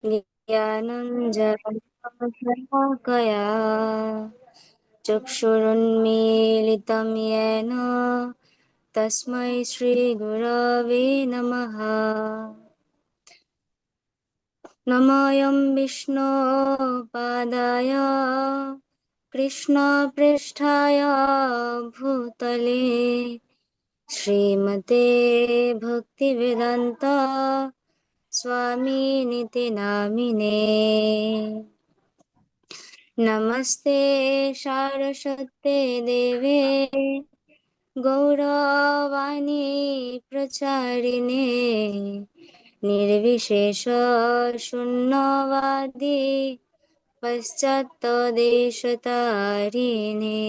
ज्ञानञ्जनशलाकया चक्षुरुन्मीलितं येन तस्मै श्रीगुरवे नमः। नमोऽयं विष्णुपादाय कृष्णपृष्ठाय भूतले श्रीमते भक्तिवेदान्त स्वामिनिति नामिने। नमस्ते सारस्वते देवे गौरवाणी प्रचारिणे निर्विशेष शून्यवादी पश्चात्तदेशतारिणे।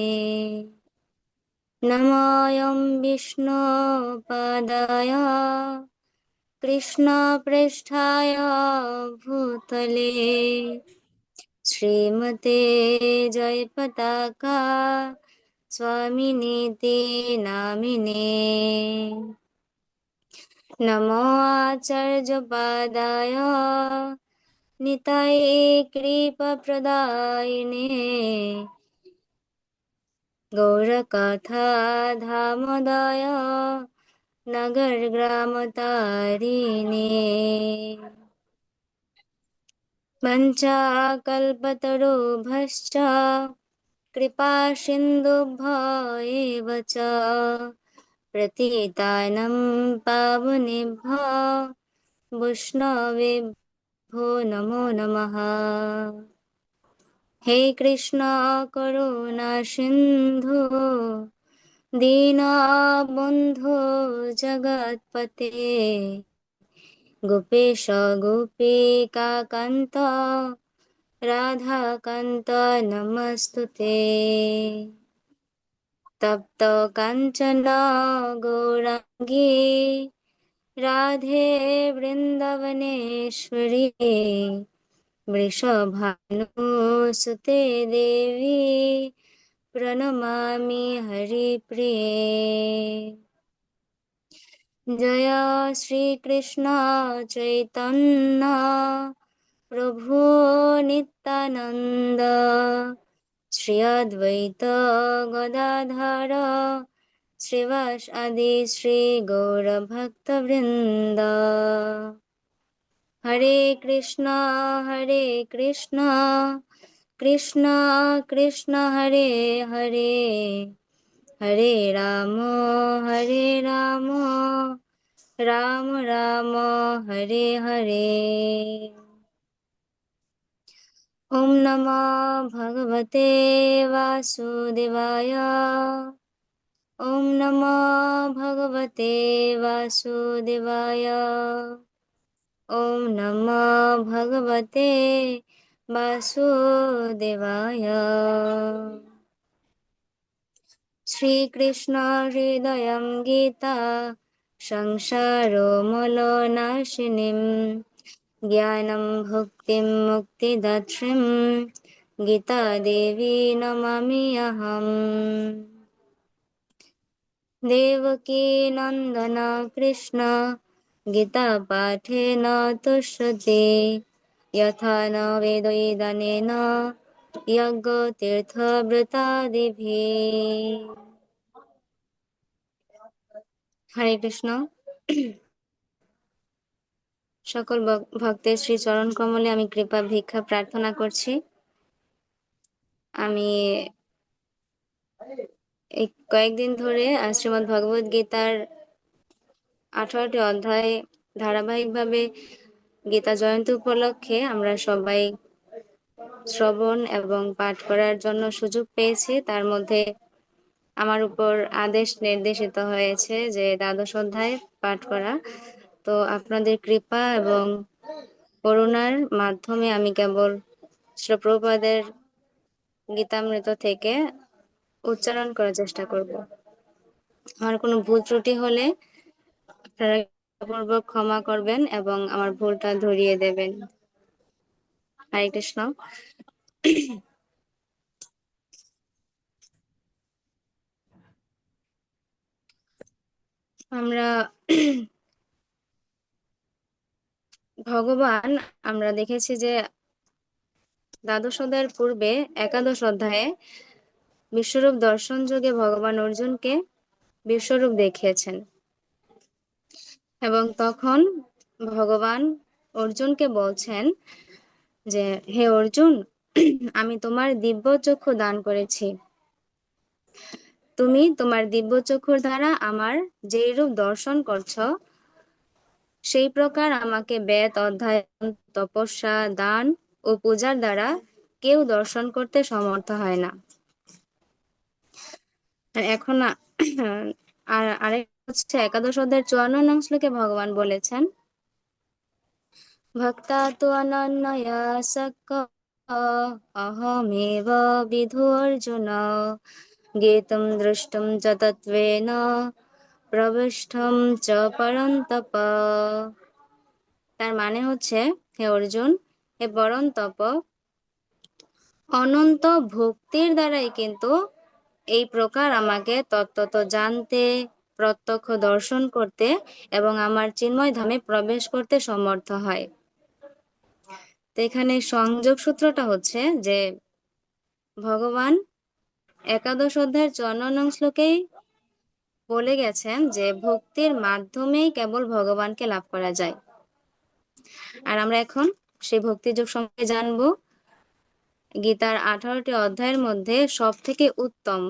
नमोऽयं विष्णुपादाय कृष्णपृष्ठाय भूतले श्रीमते जयपताका स्वामिनीति नामिने। नमो आचार्यपादाय निताये कृपाप्रदायिने गौरकथा धामोदय नगरग्रामतारिणे। पञ्चाकल्पतरुभ्यश्च कृपासिन्धुभ्य एव च पतितानं पावनेभ्यो वैष्णवेभ्यो नमो नमः। हे कृष्ण करुणा सिन्धु दीनबन्धो जगत्पते गोपेश गोपिकान्त राधाकान्त नमस्तुते। तप्त काञ्चन गौराङ्गी राधे वृन्दावनेश्वरी वृषभानुसुते देवी प्रणमामि हरिप्रिये। जय श्रीकृष्ण चैतन्य प्रभु नित्यानन्द श्री अद्वैत गदाधर श्रीवास आदि श्री गौरभक्तवृन्द। हरे कृष्ण कृष्ण कृष्ण हरे हरे हरे राम राम राम हरे हरे। ॐ नमो भगवते वासुदेवाय ॐ नमो भगवते वासुदेवाय ॐ नमो भगवते वासुदेवाय। श्रीकृष्ण हृदयं गीता संसारमूलनाशिनीं ज्ञानं भुक्तिं मुक्तिदात्रीं गीतादेवी नमामि अहम्। देवकी नन्दन कृष्ण गीतापाठेन तुष्यति यथा न वेदैदानेन यज्ञतीर्थव्रतादिभिः। হরে কৃষ্ণ। সকল ভক্তের শ্রী চরণ কমলে আমি কৃপা ভিক্ষা প্রার্থনা করছি। আমি এই কয়েকদিন ধরে শ্রীমদ্ ভগবদ গীতার 18টি অধ্যায় ধারাবাহিকভাবে গীতা জয়ন্তী উপলক্ষে আমরা সবাই শ্রবণ এবং পাঠ করার জন্য সুযোগ পেয়েছি। তার মধ্যে আমার উপর আদেশ নির্দেশিত হয়েছে যে দ্বাদশ অধ্যায় পাঠ করা। তো আপনাদের কৃপা এবং করুণার মাধ্যমে আমি কেবল শ্রী প্রভুপাদের গীতামৃত থেকে উচ্চারণ করার চেষ্টা করব। আমার কোনো ভুল ত্রুটি হলে আপনারা পূর্বক ক্ষমা করবেন এবং আমার ভুলটা ধরিয়ে দেবেন। হরে কৃষ্ণ। আমরা ভগবান, আমরা দেখেছি যে দ্বাদশ অধ্যায়ের পূর্বে একাদশ অধ্যায়ে বিশ্বরূপ দর্শন যোগে ভগবান অর্জুনকে বিশ্বরূপ দেখিয়েছেন, এবং তখন ভগবান অর্জুনকে বলছেন যে হে অর্জুন, আমি তোমার দিব্য চক্ষু দান করেছি, তুমি তোমার দিব্য চক্ষুর দ্বারা আমার যেই রূপ দর্শন করছো, সেই প্রকার আমাকে বেদ অধ্যয়ন, তপস্যা, দান ও পূজার দ্বারা কেউ দর্শন করতে সমর্থ হয় না। আর এখন আর আরেক হচ্ছে একাদশ অধ্যায়ের 54 নং শ্লোকে ভগবান বলেছেন, ভক্তা তু অনন্যয়া সক্ক অহমেব বিধু অর্জুন জ্ঞেতুম দ্রষ্টুম চ তত্ত্বেন প্রবিষ্টম চ পরন্তপ। তার মানে হচ্ছে, হে অর্জুন, হে পরন্তপ, অনন্ত ভক্তির দ্বারাই কিন্তু এই প্রকার আমাকে তত্ত্বত জানতে, প্রত্যক্ষ দর্শন করতে এবং আমার চিন্ময় ধামে প্রবেশ করতে সমর্থ হয়। তো এখানে সংযোগ সূত্রটা হচ্ছে যে ভগবান একাদশ অধ্যায়ের 54 নং শ্লোকেই বলে গেছেন যে ভক্তির মাধ্যমেই কেবল ভগবানকে লাভ করা যায়। আর আমরা এখন সেই ভক্তিযোগ সম্পর্কে জানবো। গীতার 18টি অধ্যায়ের মধ্যে সব থেকে উত্তম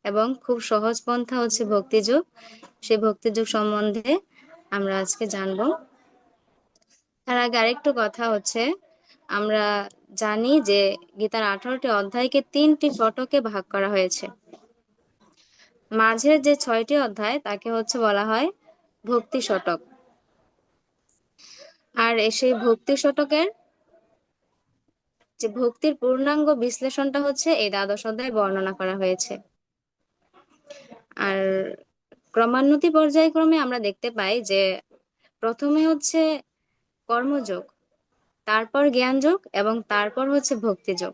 এবং খুব সহজ পন্থা হচ্ছে ভক্তিযোগ। সেই ভক্তিযোগ সম্বন্ধে আমরা আজকে জানবো। তার আগে আরেকটু কথা হচ্ছে, আমরা জানি যে গীতার 18টি অধ্যায়কে 3টি শতকে ভাগ করা হয়েছে। মাঝের যে 6টি অধ্যায় তাকে হচ্ছে বলা হয় ভক্তি শতক। আর সেই ভক্তি শতকের যে ভক্তির পূর্ণাঙ্গ বিশ্লেষণটা হচ্ছে এই দ্বাদশ অধ্যায়ে বর্ণনা করা হয়েছে। আর ক্রমান্বতি পর্যায়ক্রমে আমরা দেখতে পাই যে প্রথমে হচ্ছে কর্মযোগ, তারপর জ্ঞানযোগ এবং তারপর হচ্ছে ভক্তিযোগ।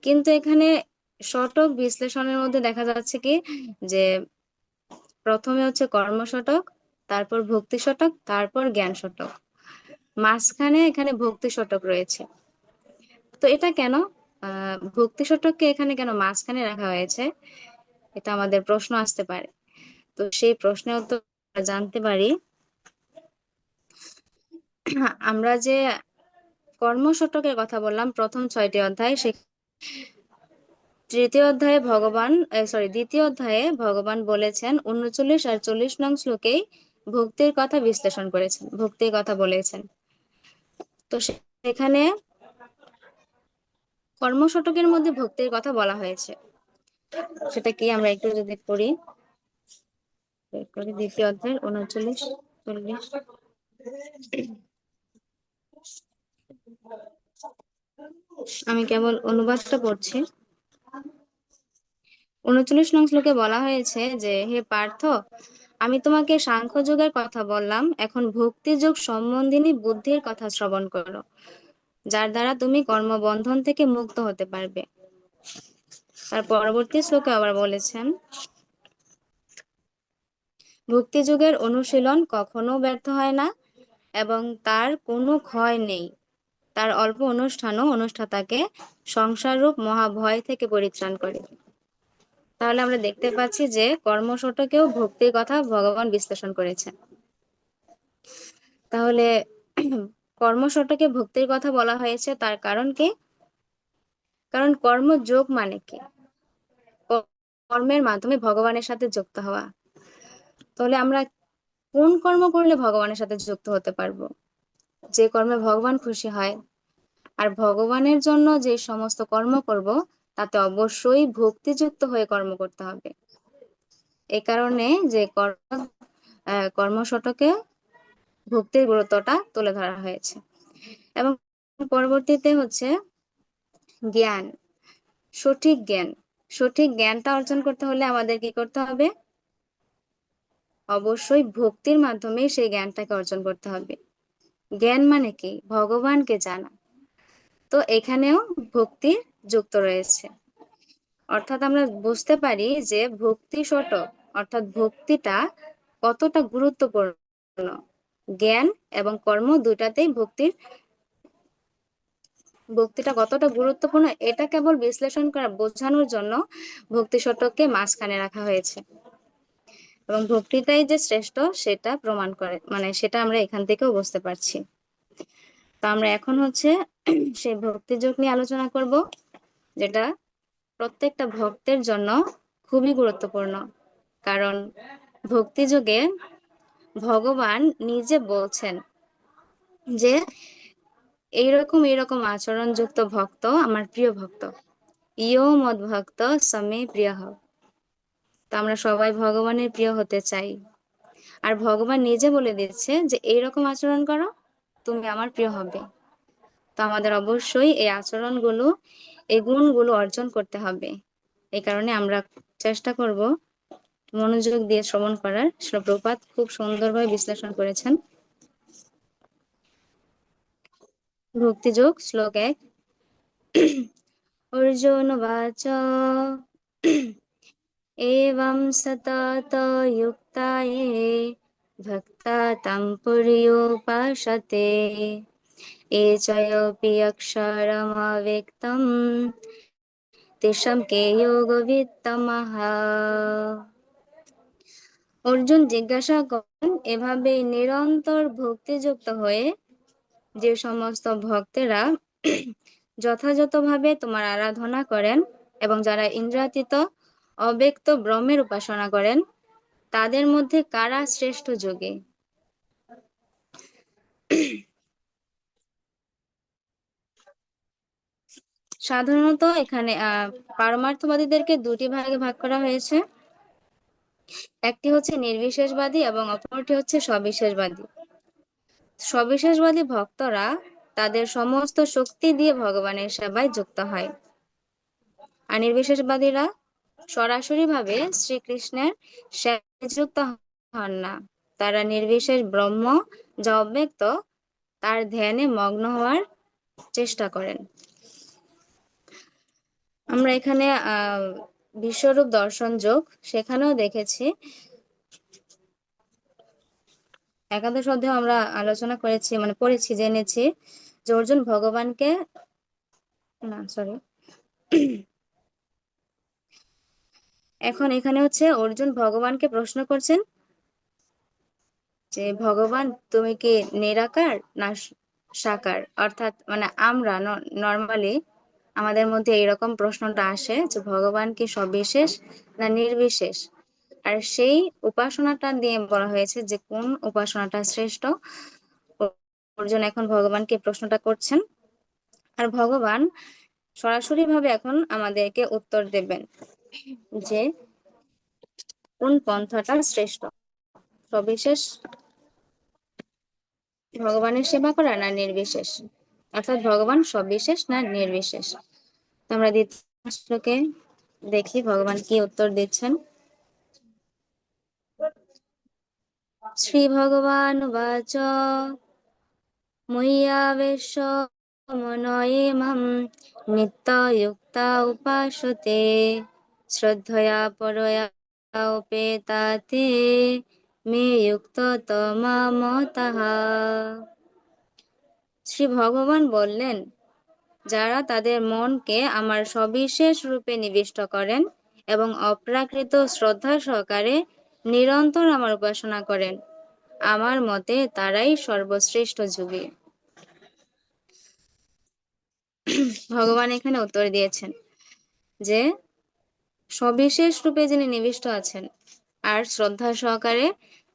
কিন্তু এখানে শতক বিশ্লেষণের মধ্যে দেখা যাচ্ছে কি যে প্রথমে হচ্ছে কর্ম শতক, তারপর ভক্তি শতক, তারপর জ্ঞান শতক, মাঝখানে এখানে ভক্তি শতক রয়েছে। তো এটা কেন, ভক্তি শতককে এখানে কেন মাঝখানে রাখা হয়েছে, এটা আমাদের প্রশ্ন আসতে পারে। তো সেই প্রশ্নের উত্তর জানতে পারি। আমরা যে কর্ম শতকের কথা বললাম প্রথম 6টি অধ্যায়, সে দ্বিতীয় অধ্যায়ে ভগবান বলেছেন 39 আর 40 নং শ্লোকে ভক্তির কথা বিশ্লেষণ করেছেন, ভক্তির কথা বলেছেন। তো সেখানে কর্ম শতকের মধ্যে ভক্তির কথা বলা হয়েছে। সেটা কি আমরা একটু যদি পড়ি, দ্বিতীয় অধ্যায় 39-40। আমি কেবল অনুবাদটা পড়ছি। 39 নং শ্লোকে বলা হয়েছে যে হে পার্থ, আমি তোমাকে সাংখ্য যোগের কথা বললাম, এখন ভক্তি যোগ সম্বন্ধিনী বুদ্ধির কথা শ্রবণ করো, যার দ্বারা তুমি কর্মবন্ধন থেকে মুক্ত হতে পারবে। তার পরবর্তী শ্লোকে আবার বলেছেন, ভক্তি যুগের অনুশীলন কখনো ব্যর্থ হয় না এবং তার কোনো ক্ষয় নেই। তার অল্প অনুষ্ঠানও অনুষ্ঠাতাকে সংসার রূপ মহাভয় থেকে পরিত্রাণ করে। তাহলে আমরা দেখতে পাচ্ছি যে কর্মশতকেও ভক্তির কথা ভগবান বিশ্লেষণ করেছেন। তাহলে কর্মশতকে ভক্তির কথা বলা হয়েছে, তার কারণ কি? কারণ কর্মযোগ মানে কি? কর্মের মাধ্যমে ভগবানের সাথে যুক্ত হওয়া। তাহলে আমরা কোন কর্ম করলে ভগবানের সাথে যুক্ত হতে পারবো? যে কর্মে ভগবান খুশি হয়। আর ভগবানের জন্য যে সমস্ত কর্ম করব তাতে অবশ্যই ভক্তিযুক্ত হয়ে কর্ম করতে হবে। এ কারণে যে কর্মশতকে ভক্তির গুরুত্বটা তুলে ধরা হয়েছে। এবং পরবর্তীতে হচ্ছে জ্ঞান, সঠিক জ্ঞান। সঠিক জ্ঞানটা অর্জন করতে হলে আমাদের কি করতে হবে? অবশ্যই ভক্তির মাধ্যমে সেই জ্ঞানটাকে অর্জন করতে হবে। জ্ঞান মানে কি? ভগবানকে জানা। তো এখানেও ভক্তি যুক্ত রয়েছে। অর্থাৎ আমরা বুঝতে পারি যে ভক্তি শতক অর্থাৎ ভক্তিটা কতটা গুরুত্বপূর্ণ। জ্ঞান এবং কর্ম দুটাতেই ভক্তিটা কতটা গুরুত্বপূর্ণ এটা কেবল বিশ্লেষণ করা বোঝানোর জন্য ভক্তি শতককে মাঝখানে রাখা হয়েছে, এবং ভক্তিটাই যে শ্রেষ্ঠ সেটা প্রমাণ করে, মানে সেটা আমরা এখান থেকেও বুঝতে পারছি। তো আমরা এখন হচ্ছে সেই ভক্তি যোগ নিয়ে আলোচনা করব, যেটা প্রত্যেকটা ভক্তের জন্য খুবই গুরুত্বপূর্ণ। কারণ ভক্তি যোগে ভগবান নিজে বলছেন যে এইরকম আচরণযুক্ত ভক্ত আমার প্রিয় ভক্ত, ইয়ো মদ ভক্ত সমে প্রিয়। তো আমরা সবাই ভগবানের প্রিয় হতে চাই, আর ভগবান নিজে বলে দিচ্ছে যে এইরকম আচরণ করো, তুমি আমার প্রিয় হবে। তো আমাদের অবশ্যই এই গুণগুলো অর্জন করতে হবে। এই কারণে আমরা চেষ্টা করব মনোযোগ দিয়ে শ্রবণ করার। শ্রীল প্রভুপাদ খুব সুন্দরভাবে বিশ্লেষণ করেছেন। ভক্তিযোগ শ্লোক 1। অর্জুন বাচ एवं सतत युक्ता ये भक्ता तं पर्युपासते ये चैवपि अक्षरमव्यक्तं तेषां के योगवित्तमः। অর্জুন জিজ্ঞাসা করেন, এভাবে নিরন্তর ভক্তিযুক্ত হয়ে যে সমস্ত ভক্তেরা যথাযথভাবে তোমার আরাধনা করেন এবং যারা ইন্দ্রিয়াতীত অব্যক্ত ব্রহ্মের উপাসনা করেন, তাদের মধ্যে কারা শ্রেষ্ঠ যোগী? সাধারণত এখানে পারমার্থবাদীদেরকে দুটি ভাগে ভাগ করা হয়েছে। একটি হচ্ছে নির্বিশেষবাদী এবং অপরটি হচ্ছে সবিশেষবাদী। সবিশেষবাদী ভক্তরা তাদের সমস্ত শক্তি দিয়ে ভগবানের সেবায় যুক্ত হয়, আর নির্বিশেষবাদীরা সরাসরি ভাবে শ্রীকৃষ্ণের সেবায় যুক্ত হন না। তারা নির্বিশেষ ব্রহ্ম যা অব্যক্ত তার ধ্যানে মগ্ন হওয়ার চেষ্টা করেন। আমরা এখানে বিশ্বরূপ দর্শন যোগ সেখানেও দেখেছি, একাদশ অধ্যায়ে আমরা আলোচনা করেছি, মানে পড়েছি, জেনেছি যে অর্জুন ভগবানকে এখন এখানে হচ্ছে অর্জুন ভগবানকে প্রশ্ন করছেন যে ভগবান তুমি কি নিরাকার না সাকার? অর্থাৎ মানে আমরা নর্মালি আমাদের মধ্যে এরকম প্রশ্নটা আসে যে ভগবান কি সবিশেষ না নির্বিশেষ, আর সেই উপাসনাটা দিয়ে বলা হয়েছে যে কোন উপাসনাটা শ্রেষ্ঠ। অর্জুন এখন ভগবানকে প্রশ্নটা করছেন, আর ভগবান সরাসরি ভাবে এখন আমাদেরকে উত্তর দেবেন যে কোন পন্থাটা শ্রেষ্ঠ, সবিশেষ ভগবানের সেবা করা না নির্বিশেষ, অর্থাৎ ভগবান সবিশেষ না নির্বিশেষ। তো আমরা দ্বিতীয় শ্লোকে দেখি ভগবান কি উত্তর দিচ্ছেন। শ্রী ভগবান বাচ ময়্যাবেশ মনয়ে মাম নিত্যযুক্তা উপাসতে শ্রদ্ধয়া পরয়া উপেতাতে মে যুক্ত তমা মতঃ। শ্রী ভগবান বললেন, যারা তাদের মনকে আমার সবিশেষ রূপে নিবিষ্ট করেন এবং অপ্রাকৃত শ্রদ্ধা সহকারে নিরন্তর আমার উপাসনা করেন, আমার মতে তারাই সর্বশ্রেষ্ঠ যোগী। ভগবান এখানে উত্তর দিয়েছেন যে সবিশেষ রূপে যিনি নিবিষ্ট আছেন আর শ্রদ্ধা সহকারে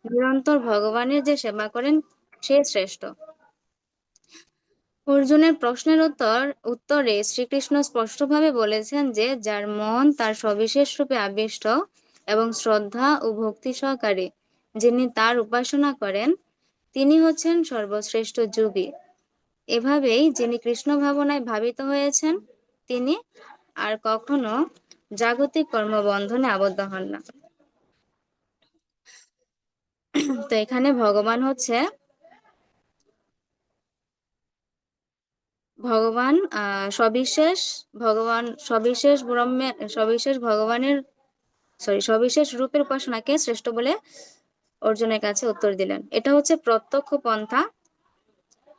নিরন্তর ভগবানের যে সেবা করেন সে শ্রেষ্ঠ। অর্জুনের প্রশ্নের উত্তরে শ্রীকৃষ্ণ স্পষ্টভাবে বলেছেন যে যার মন তার সবিশেষ রূপে আবিষ্ট এবং শ্রদ্ধা ও ভক্তি সহকারে যিনি তার উপাসনা করেন তিনি হচ্ছেন সর্বশ্রেষ্ঠ যোগী। এভাবেই যিনি কৃষ্ণ ভাবনায় ভাবিত হয়েছেন তিনি আর কখনো জাগতিক কর্মবন্ধনে আবদ্ধ হন না। তো এখানে ভগবান সবিশেষ ব্রহ্মের সবিশেষ ভগবানের সবিশেষ রূপের উপাসনাকে শ্রেষ্ঠ বলে অর্জুনের কাছে উত্তর দিলেন। এটা হচ্ছে প্রত্যক্ষ পন্থা।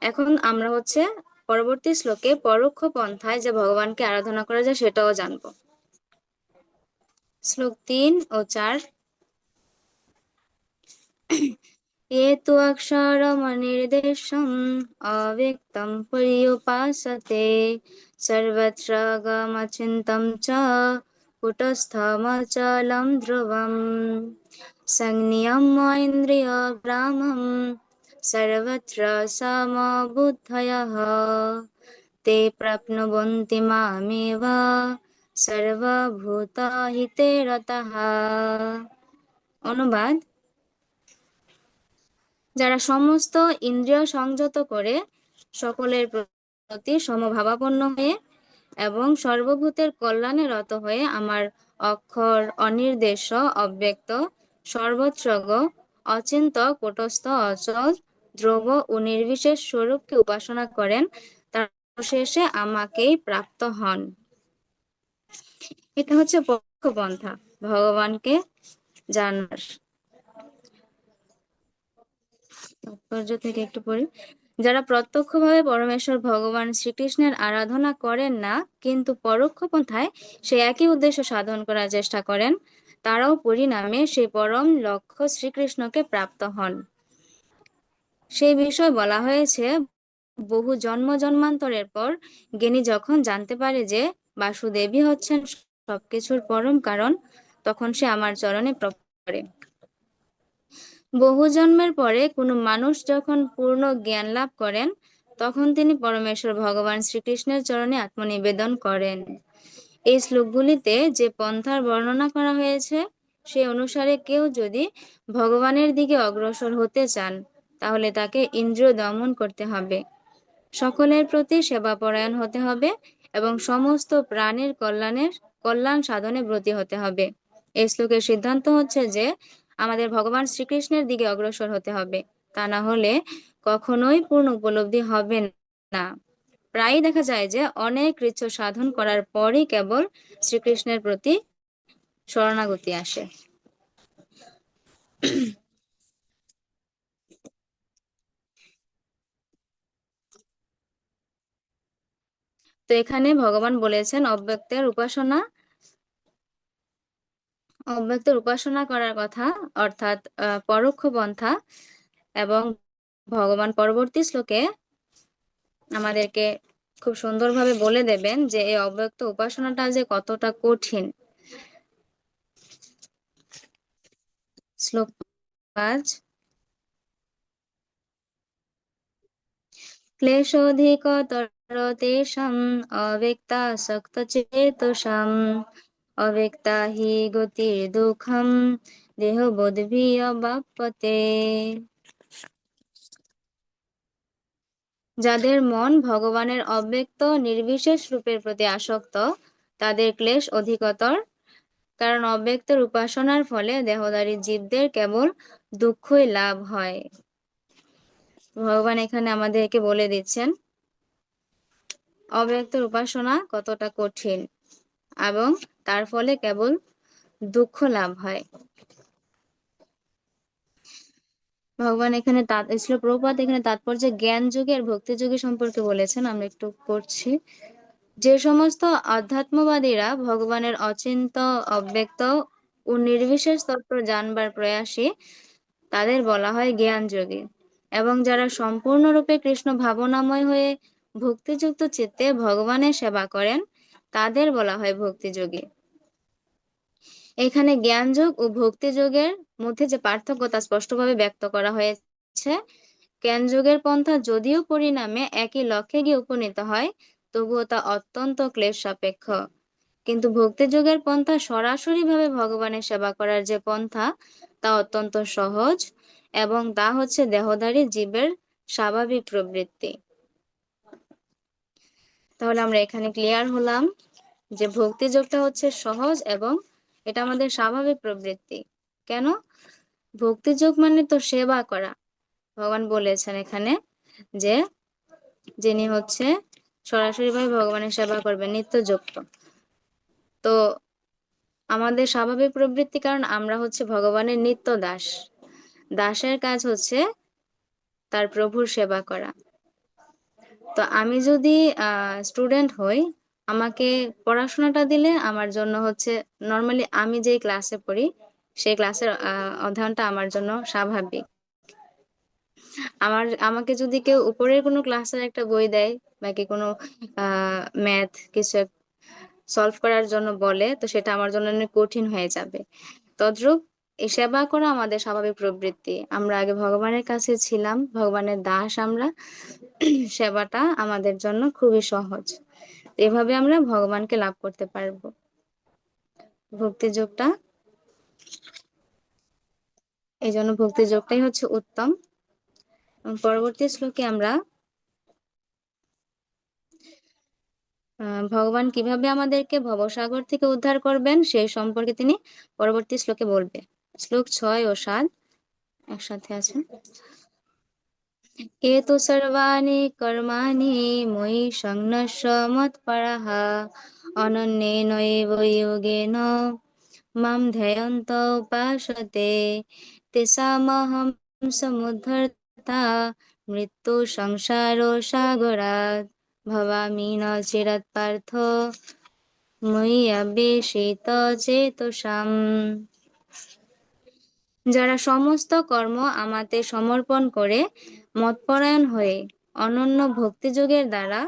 এখন আমরা হচ্ছে পরবর্তী শ্লোকে পরোক্ষ পন্থায় যে ভগবানকে আরাধনা করা যায় সেটাও জানবো। শ্লোক 3 ও 4। ये तु अक्षरमनिर्देशम् अव्यक्तं पर्युपासते सर्वत्र गमचिन्तं च कुटस्थमचलं ध्रुवम् संनियम्य इन्द्रियग्रामं सर्वत्र समबुद्धयः ते प्राप्नुवन्ति मामेव सर्वभूतहिते रतः। অনুবাদ: যারা সমস্ত ইন্দ্রিয় সংযত করে সকলের প্রতি সমভাবাপন্ন হয়ে এবং সর্বভূতের কল্যাণে রত হয়ে আমার অক্ষর, অনির্দেশ্য, অব্যক্ত, সর্বত্রগ, অচিন্ত, কূটস্থ, অচল, ধ্রুব ও নির্বিশেষ স্বরূপকে উপাসনা করেন, তার শেষে আমাকেই প্রাপ্ত হন। এটা হচ্ছে পরোক্ষ পন্থা ভগবানকে জানার। তাৎপর্য থেকে একটু পড়ি। যারা প্রত্যক্ষভাবে পরমেশ্বর ভগবান শ্রীকৃষ্ণের আরাধনা করেন না কিন্তু পরোক্ষ পন্থায় সে একই উদ্দেশ্য সাধন করার চেষ্টা করেন, তারাও পরিণামে সেই পরম লক্ষ্য শ্রীকৃষ্ণকে প্রাপ্ত হন। সেই বিষয় বলা হয়েছে, বহু জন্ম জন্মান্তরের পর জ্ঞানী যখন জানতে পারে যে বাসুদেবই হচ্ছেন সবকিছুর পরম কারণ, তখন সে আমার চরণে প্রবেশ করে। বহু জন্মের পরে কোনো মানুষ যখন পূর্ণ জ্ঞান লাভ করেন, তখন তিনি পরমেশ্বর ভগবান শ্রীকৃষ্ণের চরণে আত্মনিবেদন করেন। এই শ্লোকগুলিতে যে পন্থার বর্ণনা করা হয়েছে সে অনুসারে কেউ যদি ভগবানের দিকে অগ্রসর হতে চান, তাহলে তাকে ইন্দ্রিয় দমন করতে হবে, সকলের প্রতি সেবাপরায়ণ হতে হবে এবং সমস্ত প্রাণীর কল্যাণ সাধনে ব্রতী হতে হবে। এই শ্লোকের সিদ্ধান্ত হচ্ছে যে আমাদের ভগবান শ্রীকৃষ্ণের দিকে অগ্রসর হতে হবে, তা না হলে কখনোই পূর্ণ উপলব্ধি হবে না। প্রায়ই দেখা যায় যে অনেক কৃচ্ছ সাধন করার পরই কেবল শ্রীকৃষ্ণের প্রতি শরণাগতি আসে। তো এখানে ভগবান বলেছেন অব্যক্তের উপাসনা করার কথা, অর্থাৎ পরোক্ষ পন্থা। এবং ভগবান পরবর্তী শ্লোকে আমাদেরকে খুব সুন্দরভাবে বলে দেবেন যে এই অব্যক্ত উপাসনাটা যে কতটা কঠিন। শ্লোক 5। क्लेशोऽधिकतर तेषाम् अव्यक्तासक्तचेतसाम् अव्यक्ता हि गतिर्दुःखम् দেহবোধবিয়বাপ্যতে। যাদের মন ভগবানের অব্যক্ত নির্বিশেষ রূপের প্রতি আসক্ত, তাদের ক্লেশ অধিকতর, কারণ অব্যক্তের উপাসনার ফলে দেহধারী জীবদের কেবল দুঃখই লাভ হয়। ভগবান এখানে আমাদেরকে বলে দিচ্ছেন অব্যক্তের উপাসনা কতটা কঠিন এবং তার ফলে কেবল দুঃখ লাভ হয়। ভগবান এখানে শ্রীল প্রভুপাদ এখানে তাৎপর্য জ্ঞান যোগে আর ভক্তি যোগে সম্পর্কে বলেছেন। আমরা একটু পড়ছি। যে সমস্ত আধ্যাত্মবাদীরা ভগবানের অচিন্ত, অব্যক্ত ও নির্বিশেষ তত্ত্ব জানবার প্রয়াসী, তাদের বলা হয় জ্ঞান যোগী। এবং যারা সম্পূর্ণরূপে কৃষ্ণ ভাবনাময় হয়ে ভক্তিযুক্ত চিত্তে ভগবানের সেবা করেন, তাদের বলা হয় ভক্তিযোগী। এখানে জ্ঞান যোগ ও ভক্তি যোগের মধ্যে যে পার্থক্য তা স্পষ্টভাবে ব্যক্ত করা হয়েছে। জ্ঞান যোগের পন্থা যদিও পরিণামে একই লক্ষ্যে গিয়ে উপনীত হয়, তবুও তা অত্যন্ত ক্লেশ সাপেক্ষ। কিন্তু ভক্তি যোগের পন্থা সরাসরি ভাবে ভগবানের সেবা করার যে পন্থা, তা অত্যন্ত সহজ এবং তা হচ্ছে দেহধারী জীবের স্বাভাবিক প্রবৃত্তি। তাহলে আমরা এখানে ক্লিয়ার হলাম যে ভক্তি যোগটা হচ্ছে সহজ এবং এটা আমাদের স্বাভাবিক প্রবৃত্তি। কেন? ভক্তি যোগ মানে তো সেবা করা। ভগবান বলেছেন এখানে যে যিনি হচ্ছে সরাসরি ভাবে ভগবানের সেবা করবেন নিত্যযুক্ত। তো আমাদের স্বাভাবিক প্রবৃত্তি, কারণ আমরা হচ্ছে ভগবানের নিত্য দাস। দাসের কাজ হচ্ছে তার প্রভুর সেবা করা। তো আমি যদি স্টুডেন্ট হই, আমাকে পড়াশোনাটা দিলে আমার জন্য হচ্ছে নর্মালি আমি যে ক্লাসে পড়ি সেই ক্লাসের অধ্যয়নটা আমার জন্য স্বাভাবিক। আমাকে যদি কেউ উপরের কোনো ক্লাসের একটা বই দেয় বা কি কোনো ম্যাথ কিছু সলভ করার জন্য বলে, তো সেটা আমার জন্য অনেক কঠিন হয়ে যাবে। তদ্রূপ এই সেবা করা আমাদের স্বাভাবিক প্রবৃত্তি। আমরা আগে ভগবানের কাছে ছিলাম, ভগবানের দাস আমরা। সেবাটা আমাদের জন্য খুবই সহজ। এভাবে আমরা ভগবানকে লাভ করতে পারবো। ভক্তি যোগটা, এই জন্য ভক্তি যোগটাই হচ্ছে উত্তম। পরবর্তী শ্লোকে আমরা ভগবান কিভাবে আমাদেরকে ভবসাগর থেকে উদ্ধার করবেন সেই সম্পর্কে তিনি পরবর্তী শ্লোকে বলবে। শ্লোক 6 ও 7 একসাথে আছে। এতু সর্বাণি কর্মাণি ময়ি সংন্যস্য মৎপরঃ অনন্যেনৈব যোগেন মাম ধ্যায়ন্ত উপাসতে তেষামহং সমুদ্ধর্তা মৃত্যু সংসার সাগরাৎ ভবামি ন চিরাৎ পার্থ ময়ি আবেশিত চেতসাম। যারা সমস্ত কর্ম আমাতে সমর্পণ করে মতপরায়ণ হয়ে অনন্য ভক্তিযোগের দ্বারা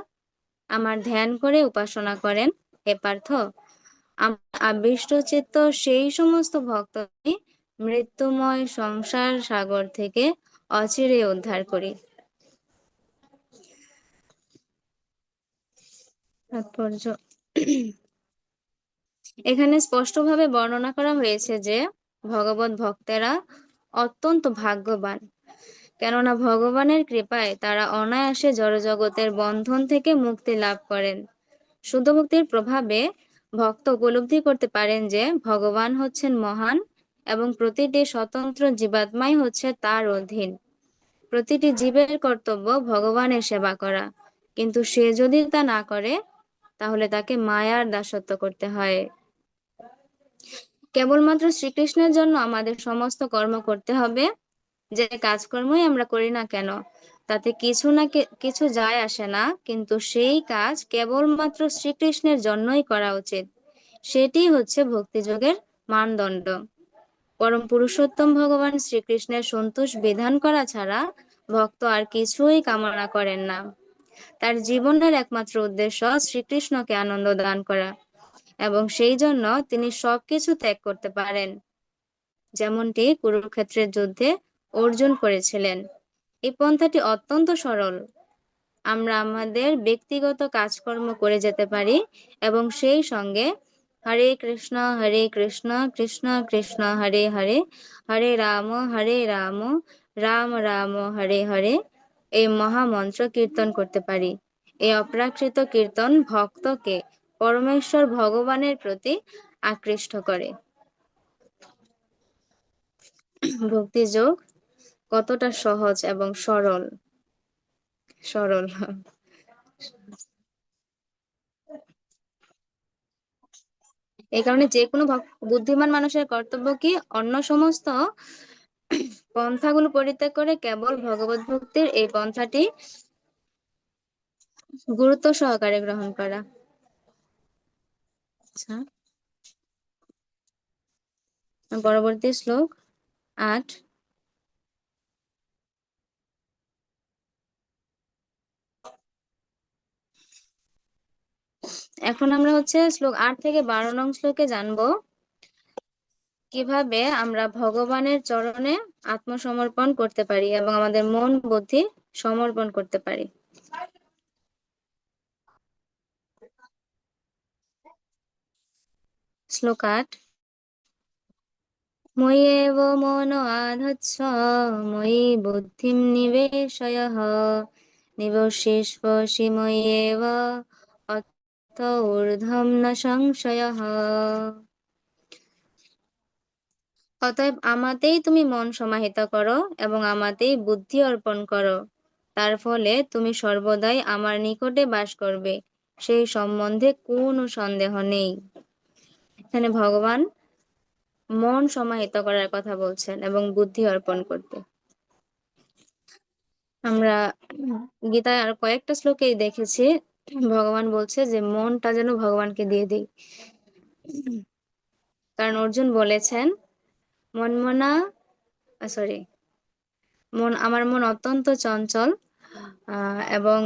আমার ধ্যান করে উপাসনা করেন, হে পার্থ, আমার আবিষ্ট চিত্ত সেই সমস্ত ভক্তকে মৃত্যুময় সংসার সাগর থেকে অচিরে উদ্ধার করি। তাৎপর্য, এখানে স্পষ্টভাবে বর্ণনা করা হয়েছে যে ভগবত ভক্তেরা অত্যন্ত ভাগ্যবান, কেননা ভগবানের কৃপায় তারা অনায়াসে জড়জগতের বন্ধন থেকে মুক্তি লাভ করেন। শুদ্ধ ভক্তির প্রভাবে ভক্ত উপলব্ধি করতে পারেন যে ভগবান হচ্ছেন মহান এবং প্রতিটি স্বতন্ত্র জীবাত্মাই হচ্ছে তার অধীন। প্রতিটি জীবের কর্তব্য ভগবানের সেবা করা, কিন্তু সে যদি তা না করে তাহলে তাকে মায়ার দাসত্ব করতে হয়। কেবলমাত্র শ্রীকৃষ্ণের জন্য আমাদের সমস্ত কর্ম করতে হবে। যে কাজকর্মই আমরা করি না কেন তাতে কিছু যায় আসে না, কিন্তু সেই কাজ কেবলমাত্র শ্রীকৃষ্ণের জন্যই করা উচিত। সেটি হচ্ছে ভক্তিযোগের মানদণ্ড। পরম পুরুষোত্তম ভগবান শ্রীকৃষ্ণের সন্তোষ বিধান করা ছাড়া ভক্ত আর কিছুই কামনা করেন না। তার জীবনের একমাত্র উদ্দেশ্য শ্রীকৃষ্ণকে আনন্দ দান করা, এবং সেই জন্য তিনি সবকিছু ত্যাগ করতে পারেন, যেমনটি কুরুক্ষেত্রের যুদ্ধে অর্জুন করেছিলেন। এই পন্থাটি অত্যন্ত সরল। আমরা আমাদের ব্যক্তিগত কাজকর্ম করে যেতে পারি এবং সেই সঙ্গে হরে কৃষ্ণ কৃষ্ণ কৃষ্ণ হরে হরে, হরে রাম রাম রাম হরে হরে এই মহামন্ত্র কীর্তন করতে পারি। এই অপ্রাকৃত কীর্তন ভক্তকে পরমেশ্বর ভগবানের প্রতি আকৃষ্ট করে। ভক্তি যোগ কতটা সহজ এবং সরল। সরল এই কারণে যে কোনো বুদ্ধিমান মানুষের কর্তব্য কি অন্য সমস্ত পন্থাগুলো পরিত্যাগ করে কেবল ভগবত ভক্তির এই পন্থাটি গুরুত্ব সহকারে গ্রহণ করা। আচ্ছা, পরবর্তী শ্লোক 8। এখন আমরা হচ্ছে শ্লোক 8 থেকে 12 নং শ্লোকে জানবো কিভাবে আমরা ভগবানের চরণে আত্মসমর্পণ করতে পারি এবং আমাদের মন বুদ্ধি সমর্পণ করতে পারি। শ্লোক 8। ময়্যেব মনো আধত্স ময়ি বুদ্ধিম নিবেশয়ঃ নিবশিষ্যসি ময়্যেব অত ঊর্ধ্বম ন সংশয়ঃ। অতএব আমাতেই তুমি মন সমাহিত করো এবং আমাতেই বুদ্ধি অর্পণ করো, তার ফলে তুমি সর্বদাই আমার নিকটে বাস করবে, সেই সম্বন্ধে কোনো সন্দেহ নেই। এখানে ভগবান মন সমাহিত করার কথা বলছেন এবং বুদ্ধি অর্পণ করতে। আমরা গীতায় আর কয়েকটা শ্লোকেই দেখেছি ভগবান বলছে যে মনটা যেন ভগবানকে দিয়ে দিই। কারণ অর্জুন বলেছেন মনমনা সরি আমার মন অত্যন্ত চঞ্চল, এবং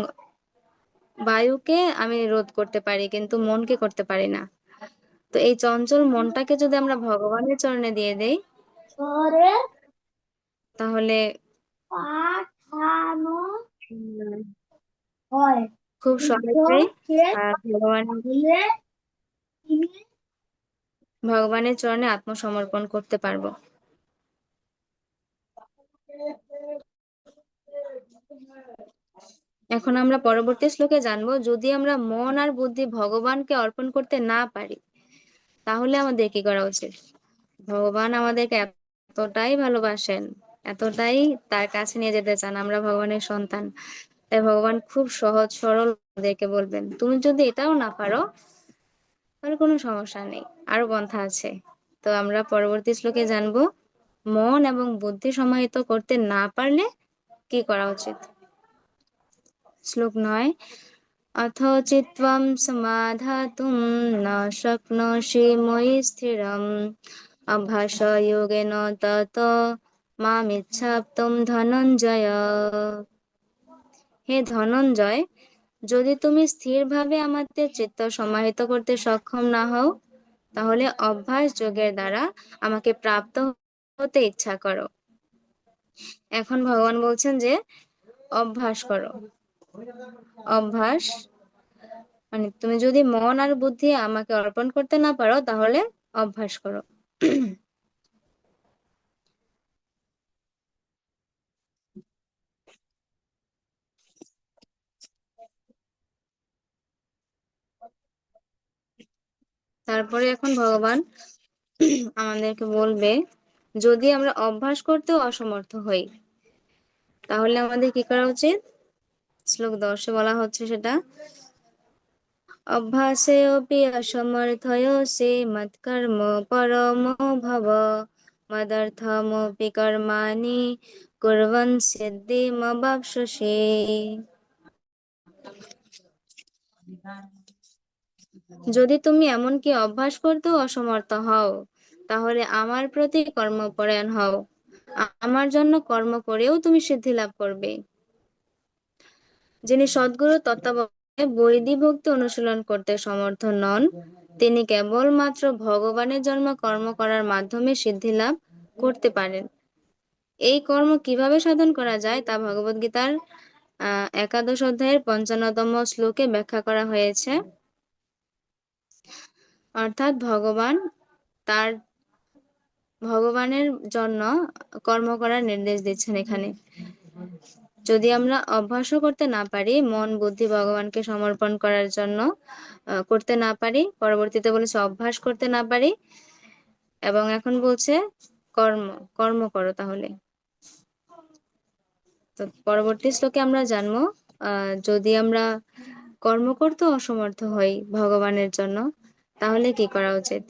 বায়ুকে আমি রোধ করতে পারি কিন্তু মনকে করতে পারি না। তো এই চঞ্চল মনটাকে যদি আমরা ভগবানের চরণে দিয়ে দেই তাহলে খুব সহজেই ভগবানের চরণে আত্মসমর্পণ করতে পারবো। এখন আমরা পরবর্তী শ্লোকে জানবো যদি আমরা মন আর বুদ্ধি ভগবানকে অর্পণ করতে না পারি তাহলে আমাদের কি করা উচিত। ভগবান আমাদেরকে এতটাই ভালোবাসেন, এতটাই তার কাছে নিয়ে যেতে চান, আমরা ভগবানের সন্তান, তাই ভগবান খুব সহজ সরল আমাদেরকে বলবেন তুমি যদি এটাও না পারো তাহলে কোনো সমস্যা নেই, আরো পন্থা আছে। তো আমরা পরবর্তী শ্লোকে জানবো মন এবং বুদ্ধি সমাহিত করতে না পারলে কি করা উচিত। শ্লোক 9 अथ चित्वं समाधातुं न शक्नोषि मयि स्थिरम् अभ्यासयोगेन तत मामिच्छाप्तुं धनञ्जय। হে ধনঞ্জয়, যদি তুমি স্থিরভাবে আমাদের চিত্ত সমাহিত করতে সক্ষম না হও তাহলে অভ্যাস যোগের দ্বারা আমাকে প্রাপ্ত হতে ইচ্ছা করো। এখন ভগবান বলছেন যে অভ্যাস করো। অভ্যাস মানে তুমি যদি মন আর বুদ্ধি আমাকে অর্পণ করতে না পারো তাহলে অভ্যাস করো। তারপরে এখন ভগবান আমাদেরকে বলবে যদি আমরা অভ্যাস করতেও অসমর্থ হই তাহলে আমাদের কি করা উচিত। শ্লোক 10 বলা হচ্ছে সেটা অভ্যাসেऽপি অসমর্থয়োऽসি মৎকর্ম পরমো ভব মদর্থমপি কর্মাণি কুর্বন সিদ্ধিমবাপ্স্যসি। যদি তুমি এমনকি অভ্যাস করতেও অসমর্থ হও তাহলে আমার প্রতি কর্মপরায়ণ হও, আমার জন্য কর্ম করেও তুমি সিদ্ধি লাভ করবে। যিনি সদ্গুরু তত্ত্বাবধানে বৈধি ভক্তি অনুশীলন করতে সমর্থ নন তিনি কেবলমাত্র ভগবানের জন্ম কর্ম করার মাধ্যমে সিদ্ধি লাভ করতে পারেন। এই কর্ম কিভাবে সাধন করা যায় তা ভগবদ্গীতার 11 অধ্যায়ের 55তম শ্লোকে ব্যাখ্যা করা হয়েছে। অর্থাৎ ভগবানের জন্য কর্ম করার নির্দেশ দিচ্ছেন এখানে। যদি আমরা অভ্যাসও করতে না পারি মন বুদ্ধি ভগবানকে সমর্পণ করার জন্য করতে না পারি, পরবর্তীতে বলেছে অভ্যাস করতে না পারি, এবং এখন বলছে কর্ম কর্ম করো তাহলে। তো পরবর্তী শ্লোকে আমরা জানবো যদি আমরা কর্ম করতে অসমর্থ হই ভগবানের জন্য তাহলে কি করা উচিত।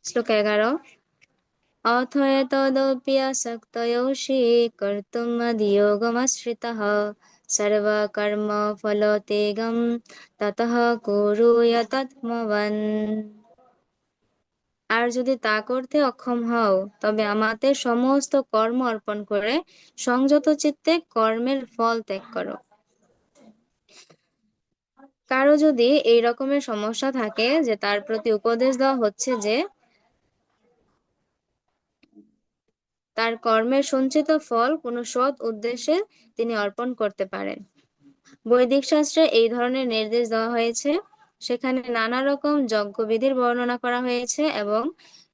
শ্লোক 11 अथैतदप्यशक्तयोषि कर्तुम् मद्योगमाश्रितः सर्वकर्मफलत्येगं ततः कुरु यतत्मवन्। আর যদি তা করতে অক্ষম হও তবে আমাতে সমস্ত কর্ম অর্পণ করে সংযত চিত্তে কর্মের ফল ত্যাগ করো। কারো যদি এই রকমের সমস্যা থাকে যে তার প্রতি উপদেশ দেওয়া হচ্ছে যে তার কর্মের সঞ্চিত ফল কোনো সৎ উদ্দেশ্যে তিনি অর্পণ করতে পারেন। বৈদিক শাস্ত্রে এই ধরনের নির্দেশ দেওয়া হয়েছে, সেখানে নানা রকম যজ্ঞবিধির বর্ণনা করা হয়েছে এবং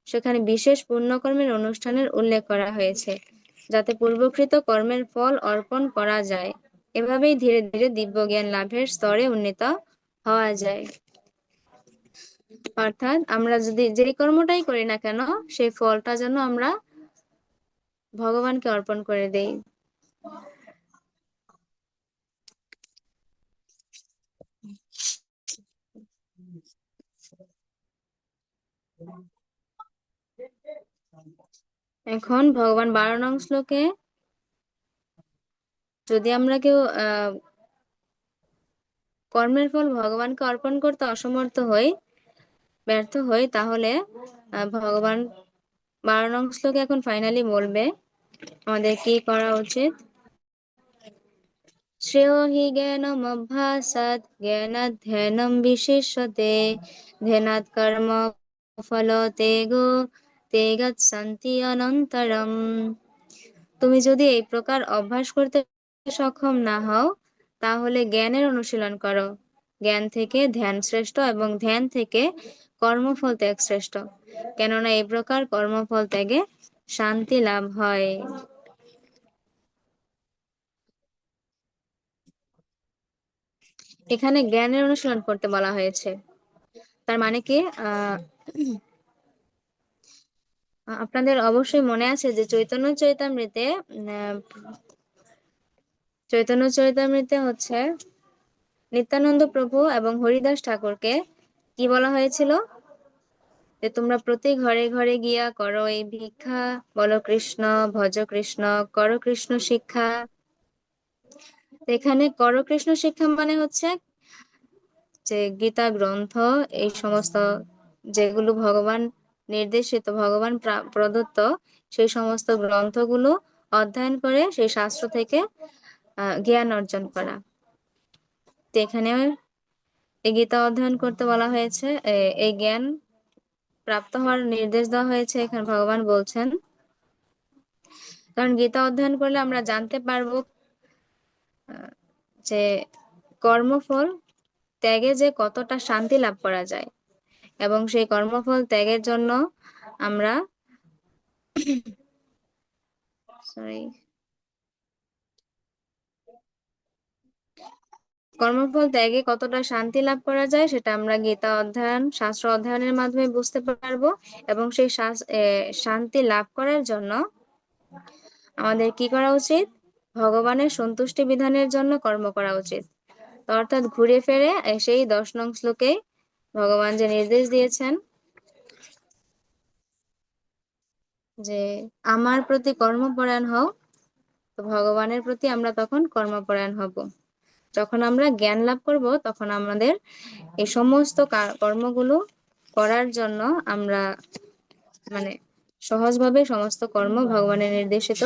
সেখানে বিশেষ পুণ্যকর্মের অনুষ্ঠানের উল্লেখ করা হয়েছে যাতে পূর্বকৃত কর্মের ফল অর্পণ করা যায়। এভাবেই ধীরে ধীরে দিব্য জ্ঞান লাভের স্তরে উন্নীত হওয়া যায়। অর্থাৎ আমরা যদি যে কর্মটাই করি না কেন সেই ফলটা যেন আমরা ভগবানকে অর্পণ করে দেই। এখন ভগবান 12 নং শ্লোকে যদি আমরা কেউ কর্মের ফল ভগবানকে অর্পণ করতে অসমর্থ হই, ব্যর্থ হই, তাহলে ভগবান 12 নং শ্লোকে এখন ফাইনালি বলবে আমাদের কি করা উচিত। শ্রেয় হি জ্ঞানম অভ্যাসাৎ জ্ঞানাধ্যয়নম বিশেষ্যতে ধ্যানাৎ কর্ম ফল তেগৎ শান্তি অনন্তরম। তুমি যদি এই প্রকার অভ্যাস করতে সক্ষম না হও, তাহলে জ্ঞানের অনুশীলন করো। জ্ঞান থেকে ধ্যান শ্রেষ্ঠ এবং ধ্যান থেকে কর্মফল ত্যাগ শ্রেষ্ঠ, কেননা এই প্রকার কর্মফল ত্যাগে শান্তি লাভ হয়। এখানে জ্ঞানের অনুশীলন করতে বলা হয়েছে। তার মানে কি, আপনাদের অবশ্যই মনে আছে যে চৈতন্য চরিতামৃতে হচ্ছে নিত্যানন্দ প্রভু এবং হরিদাস ঠাকুরকে কি বলা হয়েছিল, যে তোমরা প্রতি ঘরে ঘরে গিয়া করো এই ভিক্ষা, বলো কৃষ্ণ, ভজ কৃষ্ণ, করো কৃষ্ণ শিক্ষা। এখানে করো কৃষ্ণ শিক্ষা মানে হচ্ছে যে গীতা গ্রন্থ, এই সমস্ত যেগুলো ভগবান নির্দেশিত, ভগবান প্রদত্ত, সেই সমস্ত গ্রন্থগুলো অধ্যয়ন করে সেই শাস্ত্র থেকে জ্ঞান অর্জন করা। তো এখানে এই গীতা অধ্যয়ন করতে বলা হয়েছে, এই জ্ঞান প্রাপ্ত হওয়ার নির্দেশ দেওয়া হয়েছে এখানে ভগবান বলছেন। কারণ গীতা অধ্যয়ন করলে আমরা জানতে পারবো যে কর্মফল ত্যাগে যে কতটা শান্তি লাভ করা যায়, এবং সেই কর্মফল ত্যাগের জন্য আমরা সরি কর্মফল ত্যাগে কতটা শান্তি লাভ করা যায় সেটা আমরা গীতা অধ্যয়ন, শাস্ত্র অধ্যয়নের মাধ্যমে বুঝতে পারবো। এবং সেই শান্তি লাভ করার জন্য আমাদের কি করা উচিত, ভগবানের সন্তুষ্টি বিধানের জন্য কর্ম করা উচিত। অর্থাৎ ঘুরে ফিরে সেই 10 নং শ্লোকে ভগবান যে নির্দেশ দিয়েছেন যে আমার প্রতি কর্মপরায়ণ হও, তো ভগবানের প্রতি আমরা তখন কর্মপরায়ণ হব। যখন আমরা জ্ঞান লাভ করব, তখন আমাদের এই সমস্ত কর্মগুলো করার জন্য আমরা মানে সহজভাবে সমস্ত কর্ম, ভগবানের নির্দেশিত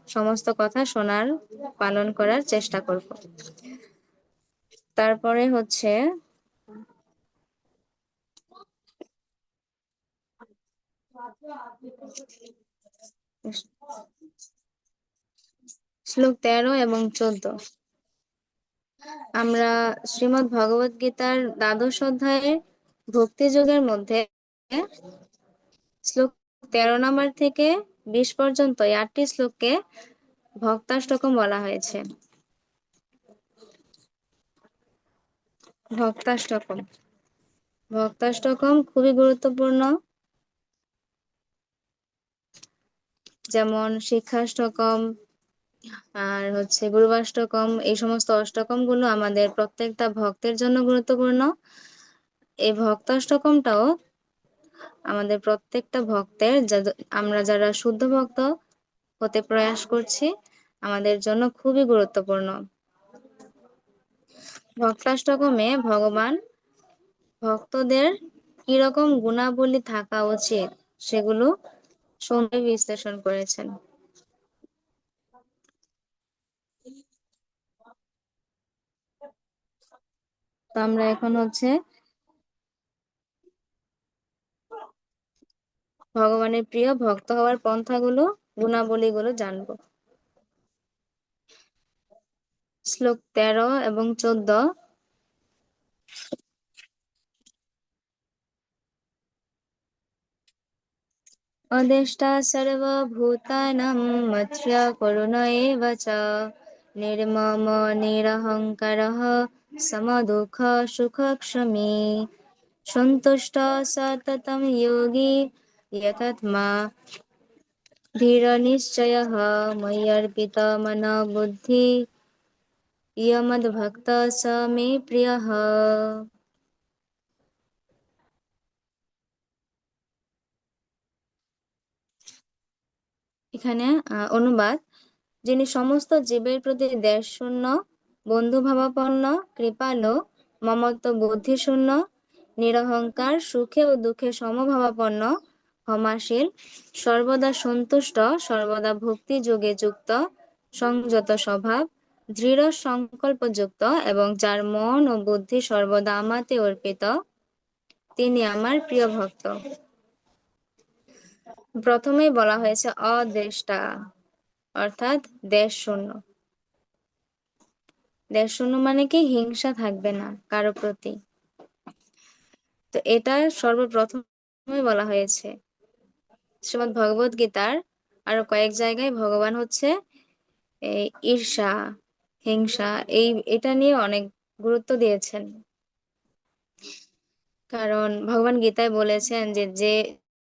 সমস্ত কথা শোনার, পালন করার চেষ্টা করব। তারপরে হচ্ছে শ্লোক 13 এবং 14। আমরা শ্রীমদ্ ভগবত গীতার 12 অধ্যায়ের ভক্তি যোগের মধ্যে শ্লোক 13 নম্বর থেকে 20 পর্যন্ত 8টি শ্লোককে ভক্তাষ্টকম বলা হয়েছে। ভক্তাষ্টকম ভক্তাষ্টকম খুবই গুরুত্বপূর্ণ। যেমন শিক্ষাষ্টকম আর হচ্ছে গুরুবাষ্টকম, এই সমস্ত অষ্টকম গুলো আমাদের প্রত্যেকটা ভক্তের জন্য গুরুত্বপূর্ণ। এই ভক্তাষ্টকমটাও আমাদের প্রত্যেকটা ভক্তের, আমরা যারা শুদ্ধ ভক্ত হতে প্রয়াস করছি, আমাদের জন্য খুবই গুরুত্বপূর্ণ। ভক্তাষ্টকমে ভগবান ভক্তদের কিরকম গুণাবলী থাকা উচিত সেগুলো সুন্দর বিশ্লেষণ করেছেন। তো আমরা এখন হচ্ছে ভগবানের প্রিয় ভক্ত হওয়ার পন্থাগুলো, গুণাবলীগুলো জানবো। শ্লোক 13 এবং 14। অদেষ্টা সর্বভূতানাং মৎস্য করুণ এব চ নির্মম নিরহংকারঃ সমদুঃখ সুখক্ষমী সন্তুষ্ট সততম যোগী যথাত্মা ধীরনিশ্চয়ঃ ময়্যর্পিত মনো বুদ্ধি ইয়মদ্ভক্ত স মে প্রিয়ঃ। এখানে অনুবাদ: যিনি সমস্ত জীবের প্রতি দেশশূন্য, বন্ধুভাবাপন্ন, কৃপালু, মমত্ব বুদ্ধিশূন্য, নিরহংকার, সুখে ও দুঃখে সমভাবাপন্ন, ক্ষমাশীল, সর্বদা সন্তুষ্ট, সর্বদা ভক্তিযোগে যুক্ত, সংযত স্বভাব, দৃঢ় সংকল্পযুক্ত এবং যার মন ও বুদ্ধি সর্বদা আমাতে অর্পিত, তিনি আমার প্রিয় ভক্ত। প্রথমেই বলা হয়েছে অদ্বেষ্টা, অর্থাৎ দেশ শূন্য। দেশ শূন্য মানে কি? হিংসা থাকবে না কারো প্রতি। তো এটা সর্বপ্রথমে বলা হয়েছে। শ্রীমদ্ ভগবত গীতার আরো কয়েক জায়গায় ভগবান হচ্ছে এই ঈর্ষা, হিংসা, এটা নিয়ে অনেক গুরুত্ব দিয়েছেন। কারণ ভগবান গীতায় বলেছেন যে যে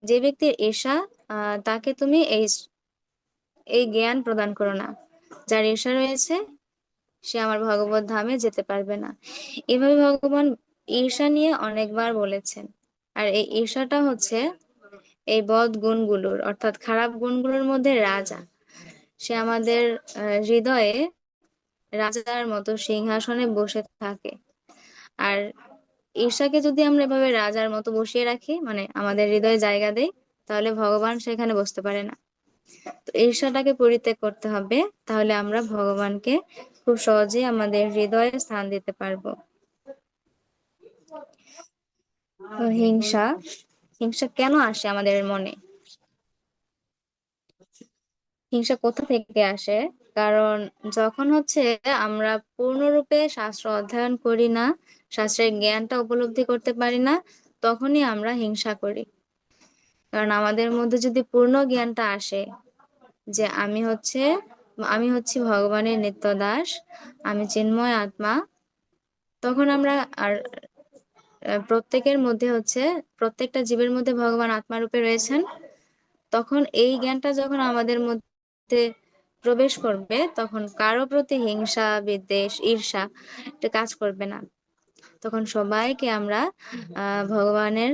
যে ব্যক্তির ঈর্ষা, তাকে তুমি এই জ্ঞান প্রদান করো না। যার ঈর্ষা রয়েছে সে আমার ভগবত ধামে যেতে পারবে না। এভাবে ভগবান ঈর্ষা নিয়ে অনেকবার বলেছেন। আর এই ঈর্ষাটা হচ্ছে এই বদ গুণগুলোর, অর্থাৎ খারাপ গুণগুলোর মধ্যে রাজা। সে আমাদের হৃদয়ে রাজার মতো সিংহাসনে বসে থাকে। আর ঈর্ষাকে যদি আমরা এভাবে রাজার মতো বসিয়ে রাখি, মানে আমাদের হৃদয়ে জায়গা দেই, তাহলে ভগবান সেখানে বসতে পারে না। তো ঈর্ষাটাকে পরিত্যাগ করতে হবে, তাহলে আমরা ভগবানকে খুব সহজেই আমাদের হৃদয়ে স্থান দিতে পারবো। তো হিংসা, হিংসা কেন আসে আমাদের মনে? হিংসা কোথা থেকে আসে? কারণ যখন হচ্ছে আমরা পূর্ণরূপে শাস্ত্র অধ্যয়ন করি না, শাস্ত্রের জ্ঞানটা উপলব্ধি করতে পারি না, তখনই আমরা হিংসা করি। কারণ আমাদের মধ্যে যদি পূর্ণ জ্ঞানটা আসে যে আমি হচ্ছি ভগবানের নিত্য দাস, আমি চিন্ময় আত্মা, তখন আমরা আর প্রত্যেকের মধ্যে হচ্ছে, প্রত্যেকটা জীবের মধ্যে ভগবান আত্মারূপে রয়েছেন। তখন এই জ্ঞানটা যখন আমাদের মধ্যে প্রবেশ করবে, তখন কারো প্রতি হিংসা, বিদ্বেষ, ঈর্ষা এটা কাজ করবে না। তখন সবাইকে আমরা ভগবানের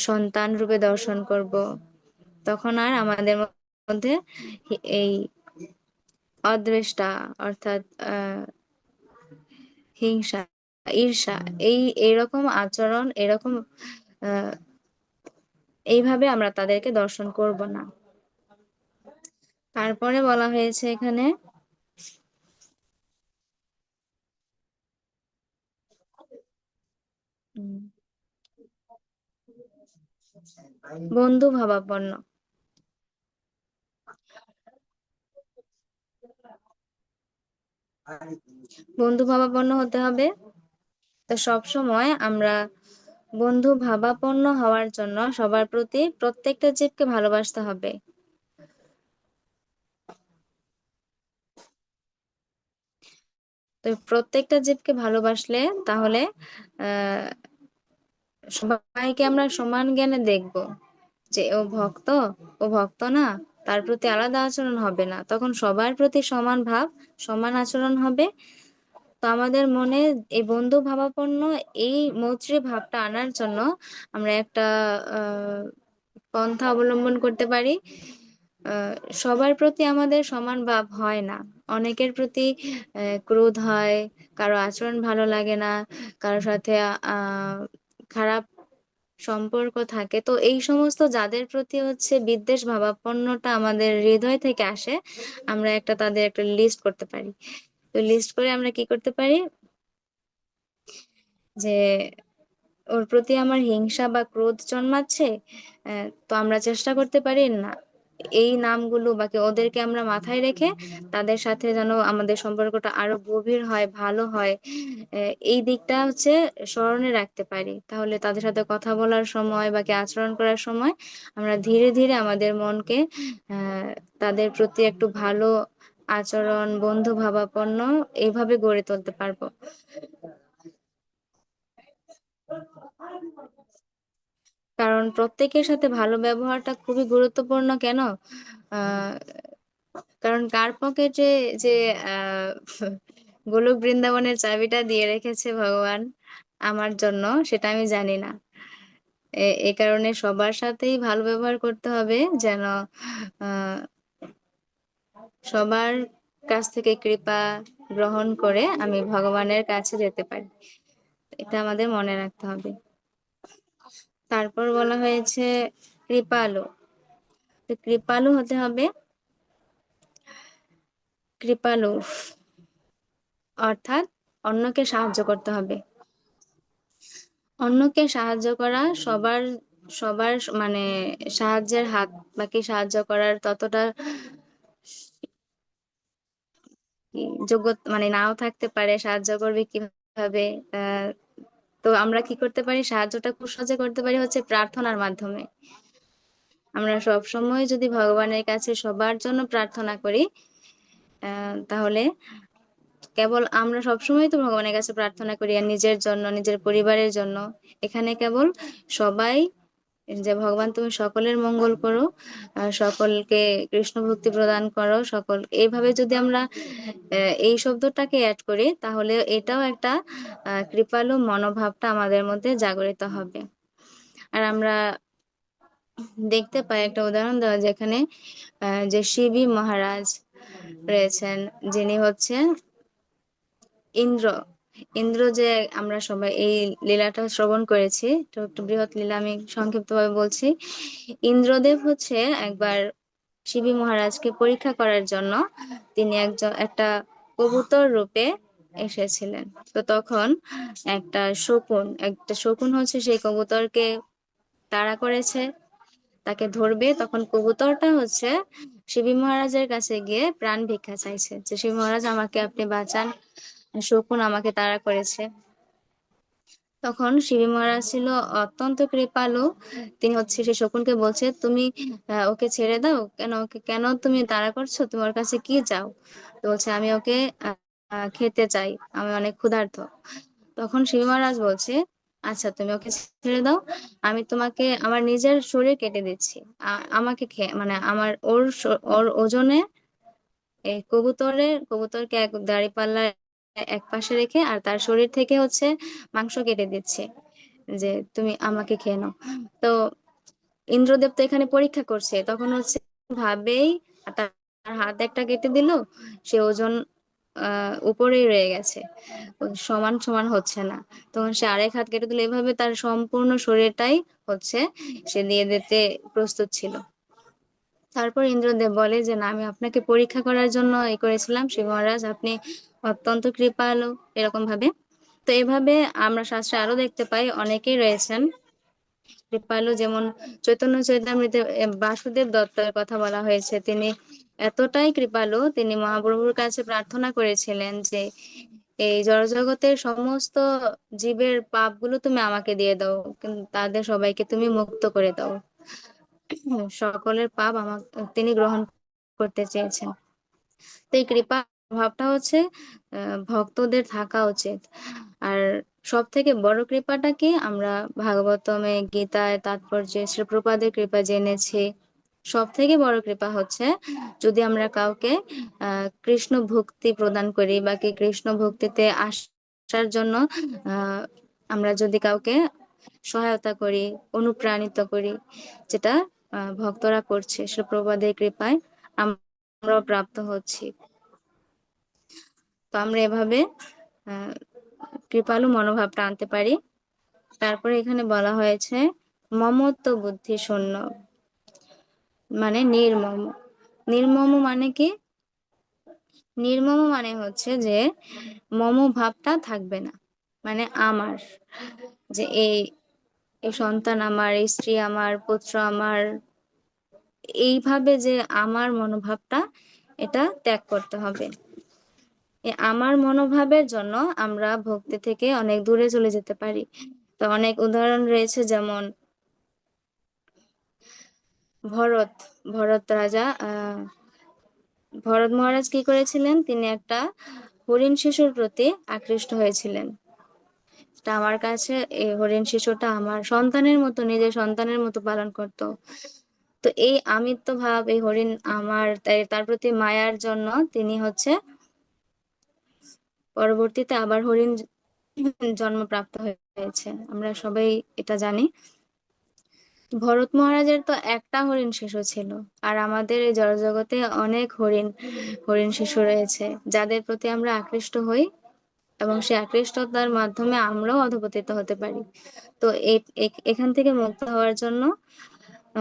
সন্তান রূপে দর্শন করব। তখন আর আমাদের মধ্যে এই অদ্বেষ্টা, অর্থাৎ হিংসা, ঈর্ষা, এইরকম আচরণ, এরকম আহ এইভাবে আমরা তাদেরকে দর্শন করব না। তারপরে বলা হয়েছে এখানে বন্ধু ভাবাপন্ন। বন্ধু ভাবাপন্ন হতে হবে। তো সব সময় আমরা বন্ধু ভাবাপন্ন হওয়ার জন্য সবার প্রতি, প্রত্যেকটা জীবকে ভালোবাসতে হবে। তো প্রত্যেকটা জীবকে ভালোবাসলে তাহলে আহ সবাইকে আমরা সমান জ্ঞানে দেখব, যে ও ভক্ত না, তার প্রতি আলাদা আচরণ হবে না। তখন সবার প্রতি সমান ভাব, সমান আচরণ হবে। তো আমাদের মনে এই বন্ধু ভাবাপন্ন, এই মৈত্রী ভাবটা আনার জন্য আমরা একটা পন্থা অবলম্বন করতে পারি। আহ সবার প্রতি আমাদের সমান ভাব হয় না। অনেকের প্রতি ক্রোধ হয়, কারো আচরণ ভালো লাগে না, কারো সাথে খারাপ সম্পর্ক থাকে। তো এই সমস্ত যাদের প্রতি হচ্ছে বিদ্বেষ ভাবাপন্নটা আমাদের হৃদয় থেকে আসে, আমরা তাদের একটা লিস্ট করতে পারি। তো লিস্ট করে আমরা কি করতে পারি, যে ওর প্রতি আমার হিংসা বা ক্রোধ জন্মাচ্ছে, তো আমরা চেষ্টা করতে পারি না এই নামগুলো বাকি ওদেরকে আমরা মাথায় রেখে তাদের সাথে যেন আমাদের সম্পর্কটা আরো গভীর হয়, ভালো হয়, এই দিকটা হচ্ছে স্মরণে রাখতে পারি। তাহলে তাদের সাথে কথা বলার সময় বাকি আচরণ করার সময় আমরা ধীরে ধীরে আমাদের মনকে আহ তাদের প্রতি একটু ভালো আচরণ, বন্ধু ভাবাপন্ন এইভাবে গড়ে তুলতে পারবো। কারণ প্রত্যেকের সাথে ভালো ব্যবহারটা খুবই গুরুত্বপূর্ণ। কেন? আহ কারণ কার পকেটে যে আহ গোলক বৃন্দাবনের চাবিটা দিয়ে রেখেছে ভগবান আমার জন্য, সেটা আমি জানি না। এই কারণে সবার সাথেই ভালো ব্যবহার করতে হবে, যেন আহ সবার কাছ থেকে কৃপা গ্রহণ করে আমি ভগবানের কাছে যেতে পারি। এটা আমাদের মনে রাখতে হবে। তারপর বলা হয়েছে কৃপালু। তো কৃপালু হতে হবে, কৃপালু অর্থাৎ অন্যকে সাহায্য করতে হবে। অন্যকে সাহায্য করা সবার সবার মানে সাহায্যের হাত বাকি সাহায্য করার ততটা যোগ্য মানে নাও থাকতে পারে। সাহায্য করবে কিভাবে? আহ তো আমরা কি করতে পারি? সাহায্যটা খুব সহজে করতে পারি হচ্ছে প্রার্থনার মাধ্যমে। আমরা সব সময় যদি ভগবানের কাছে সবার জন্য প্রার্থনা করি, তাহলে কেবল আমরা সবসময় তো ভগবানের কাছে প্রার্থনা করি আর নিজের জন্য, নিজের পরিবারের জন্য। এখানে কেবল সবাই, যে ভগবান তুমি সকলের মঙ্গল করো, সকলকে কৃষ্ণ ভক্তি প্রদান করো, সকল এইভাবে যদি আমরা এই শব্দটাকে অ্যাড করি, তাহলে এটাও একটা কৃপালু মনোভাবটা আমাদের মধ্যে জাগরিত হবে। আর আমরা দেখতে পাই একটা উদাহরণ দেওয়া, যেখানে যে শিবী মহারাজ রয়েছেন, যিনি হচ্ছে ইন্দ্র। ইন্দ্র যে আমরা সবাই এই লীলাটা শ্রবণ করেছি, তো একটু বৃহৎ লীলা আমি সংক্ষিপ্তভাবে বলছি। ইন্দ্রদেব হচ্ছে একবার শিবী মহারাজকে পরীক্ষা করার জন্য তিনি একটা কবুতর রূপে এসেছিলেন। তো তখন একটা শকুন হচ্ছে সেই কবুতরকে তাড়া করেছে, তাকে ধরবে। তখন কবুতরটা হচ্ছে শিবী মহারাজের কাছে গিয়ে প্রাণ ভিক্ষা চাইছে, যে শিবী মহারাজ আমাকে আপনি বাঁচান, শকুন আমাকে তাড়া করেছে। তখন শিবী মহারাজ ছিল অত্যন্ত কৃপালু। তিনি হচ্ছে সেই শকুনকে বলছে, তুমি ওকে ছেড়ে দাও, কেন তুমি তাড়া করছো, তুমি ওর কাছে কি চাও? তো বলছে, আমি ওকে খেতে চাই, আমি অনেক ক্ষুধার্ত। তখন শিবী মহারাজ বলছে, আচ্ছা তুমি ওকে ছেড়ে দাও, আমি তোমাকে আমার নিজের শরীর কেটে দিচ্ছি। আমাকে খেয়ে মানে আমার ওর ওজনে এই কবুতরকে এক দাঁড়িপাল্লার এক পাশে রেখে আর তার শরীর থেকে হচ্ছে মাংস কেটে দিচ্ছে, যে তুমি আমাকে খেয়ে নাও। তো ইন্দ্রদেব তো এখানে পরীক্ষা করছে, তখন হচ্ছে ভাবেই তার হাত একটা কেটে দিল, সে ওজন উপরেই রয়ে গেছে, সমান সমান হচ্ছে না। তখন সে আরেক হাত কেটে দিল, এভাবে তার সম্পূর্ণ শরীরটাই হচ্ছে সে দিয়ে দিতে প্রস্তুত ছিল। তারপর ইন্দ্রদেব বলে যে না, আমি আপনাকে পরীক্ষা করার জন্য করেছিলাম শিব মহারাজ, আপনি অত্যন্ত কৃপালু, এরকম ভাবে। তো এভাবে আমরা শাস্ত্রে আরো দেখতে পাই অনেকেই রয়েছেন কৃপালু, যেমন চৈতন্য চৈতামৃতে বাসুদেব দত্তের কথা বলা হয়েছে। তিনি এতটাই কৃপালু, তিনি মহাপ্রভুর কাছে প্রার্থনা করেছিলেন যে এই জড়জগতের সমস্ত জীবের পাপগুলো তুমি আমাকে দিয়ে দাও, কিন্তু তাদের সবাইকে তুমি মুক্ত করে দাও। সকলের পাপ তিনি গ্রহণ করতে চেয়েছেন। তো এই কৃপা ভাবটা হচ্ছে ভক্তদের থাকা উচিত। আর সব থেকে বড় কৃপাটা কি আমরা ভাগবতমে, গীতায়, তাৎপর্যে শ্রী প্রভুপাদের কৃপা জেনেছি। সব থেকে বড় কৃপা হচ্ছে যদি আমরা কাউকে কৃষ্ণ ভক্তি প্রদান করি, বা কি কৃষ্ণ ভক্তিতে আসার জন্য আহ আমরা যদি কাউকে সহায়তা করি, অনুপ্রাণিত করি, যেটা ভক্তরা করছে শ্রী প্রভুপাদের কৃপায় আমরাও প্রাপ্ত হচ্ছি। তো আমরা এভাবে আহ কৃপালু মনোভাবটা আনতে পারি। তারপরে এখানে বলা হয়েছে মমত্ব বুদ্ধি শূন্য, মানে নির্মম। নির্মম মানে কি? নির্মম মানে হচ্ছে যে মম ভাবটা থাকবে না, মানে আমার, যে এই সন্তান আমার, এই স্ত্রী আমার, পুত্র আমার, এইভাবে যে আমার মনোভাবটা, এটা ত্যাগ করতে হবে। আমার মনোভাবের জন্য আমরা ভক্তি থেকে অনেক দূরে চলে যেতে পারি। তো অনেক উদাহরণ রয়েছে, যেমন ভরত ভরত রাজা ভরত মহারাজ কি করেছিলেন, তিনি একটা হরিণ শিশুর প্রতি আকৃষ্ট হয়েছিলেন। তা আমার কাছে এই হরিণ শিশুটা আমার সন্তানের মতো, নিজের সন্তানের মতো পালন করতো। তো এই আমিত্ব ভাব, এই হরিণ আমার, তাই তার প্রতি মায়ার জন্য তিনি হচ্ছে পরবর্তীতে আবার হরিণ জন্মপ্রাপ্ত হয়েছে, আমরা সবাই এটা জানি। ভরত মহারাজের তো একটা হরিণ শিশু ছিল, আর আমাদের এই জড়জগতে অনেক হরিণ হরিণ শিশু রয়েছে যাদের প্রতি আমরা আকৃষ্ট হই, এবং সেই আকৃষ্টতার মাধ্যমে আমরাও অধপতিত হতে পারি। তো এখান থেকে মুক্ত হওয়ার জন্য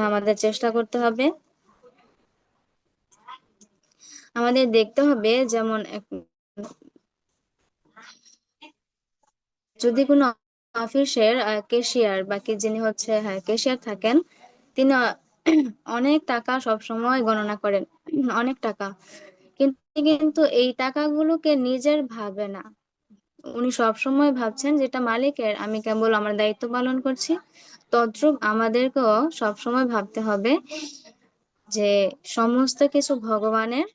আমাদের চেষ্টা করতে হবে। আমাদের দেখতে হবে যেমন যদি কোনো অফিসের ক্যাশিয়ার বা কি যিনি হচ্ছে, হ্যাঁ ক্যাশিয়ার থাকেন, তিনি অনেক টাকা সব সময় গণনা করেন, অনেক টাকা, কিন্তু কিন্তু এই টাকাগুলোকে নিজের ভাবে না। উনি সব সময় ভাবছেন যেটা মালিকের, আমি কেবল আমার দায়িত্ব পালন করছি। তদ্রূপ আমাদেরকেও সব সময় ভাবতে হবে যে সমস্ত কিছু ভগবানের,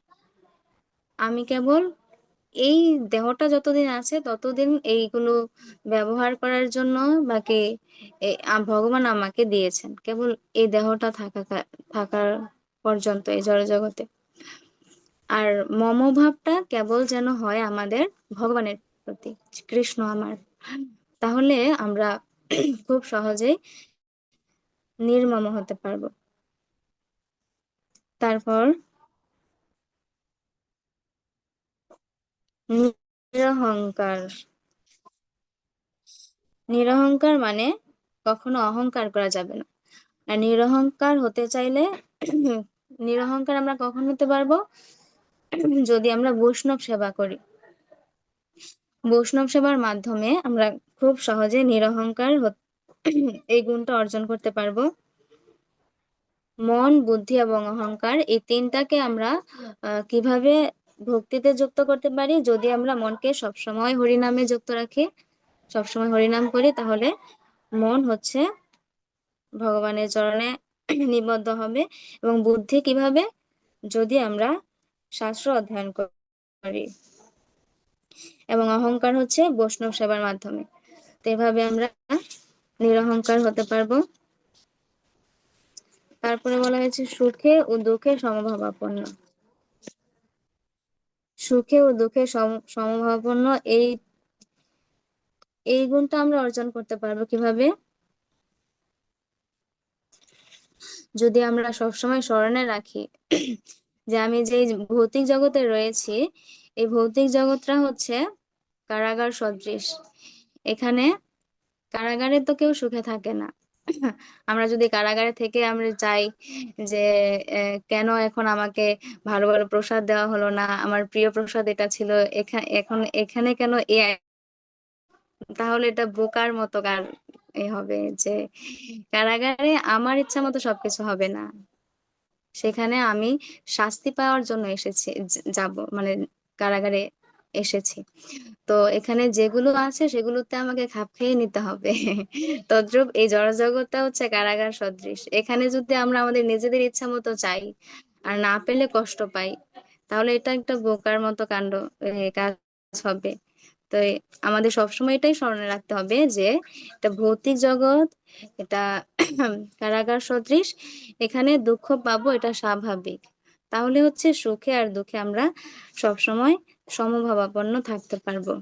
আমি কেবল এই দেহটা যতদিন আছে ততদিন এইগুলো ব্যবহার করার জন্য, বাকি ভগবান আমাকে দিয়েছেন কেবল এই দেহটা থাকার পর্যন্ত এই জড়জগতে। আর মমভাবটা কেবল যেন হয় আমাদের ভগবানের প্রতি, কৃষ্ণ আমার। তাহলে আমরা খুব সহজেই নির্মম হতে পারবো। তারপর নিরহংকার। নিরহংকার মানে কখনো অহংকার করা যাবে না। আর নিরহংকার হতে চাইলে নিরহংকার আমরা কখন হতে পারবো? যদি আমরা বৈষ্ণব সেবা করি। বৈষ্ণব সেবার মাধ্যমে আমরা খুব সহজে নিরহংকার এই গুণটা অর্জন করতে পারবো। মন, বুদ্ধি এবং অহংকার এই তিনটাকে আমরা কিভাবে ভক্তিতে যুক্ত করতে পারি? যদি আমরা মনকে সবসময় হরিনামে যুক্ত রাখি, সবসময় হরিনাম করি, তাহলে মন হচ্ছে ভগবানের চরণে নিবদ্ধ হবে। এবং বুদ্ধি কিভাবে? যদি আমরা শাস্ত্র অধ্যয়ন করি। এবং অহংকার হচ্ছে বৈষ্ণব সেবার মাধ্যমে। তো এভাবে আমরা নিরহংকার হতে পারবো। তারপরে বলা হয়েছে সুখে ও দুঃখে সমভাবাপন্ন। সুখে ও দুঃখে সমভাবাপন্ন, এই এই গুণটা আমরা অর্জন করতে পারবো কিভাবে? যদি আমরা সবসময় স্মরণে রাখি যে আমি যে ভৌতিক জগতে রয়েছি, এই ভৌতিক জগৎটা হচ্ছে কারাগার সদৃশ। এখানে কারাগারে তো কেউ সুখে থাকে না। আমরা যদি কারাগারে থেকে আমরা চাই যে কেন এখন আমাকে ভালো ভালো প্রসাদ দেওয়া হলো না, আমার প্রিয় প্রসাদ এটা ছিল, এখন এখানে কেন তাহলে এটা বোকার মতো হবে যে কারাগারে আমার ইচ্ছা মতো সবকিছু হবে না। সেখানে আমি শাস্তি পাওয়ার জন্য এসেছি, যাব মানে কারাগারে এসেছি। তো এখানে যেগুলো আছে সেগুলোতে আমাকে খাপ খেয়ে নিতে হবে। তদ্রূপ এই জড়জগৎটা হচ্ছে কারাগার সদৃশ। এখানে যদি আমরা আমাদের নিজেদের ইচ্ছা মতো চাই আর না পেলে কষ্ট পাই, তাহলে এটা একটা বোকার মতো কাজ হবে। তো আমাদের সবসময় এটাই স্মরণে রাখতে হবে যে এটা ভৌতিক জগৎ, এটা কারাগার সদৃশ, এখানে দুঃখ পাবো, এটা স্বাভাবিক। তাহলে হচ্ছে সুখে আর দুঃখে আমরা সবসময় সমভাবাপন্ন থাকতে পারবো।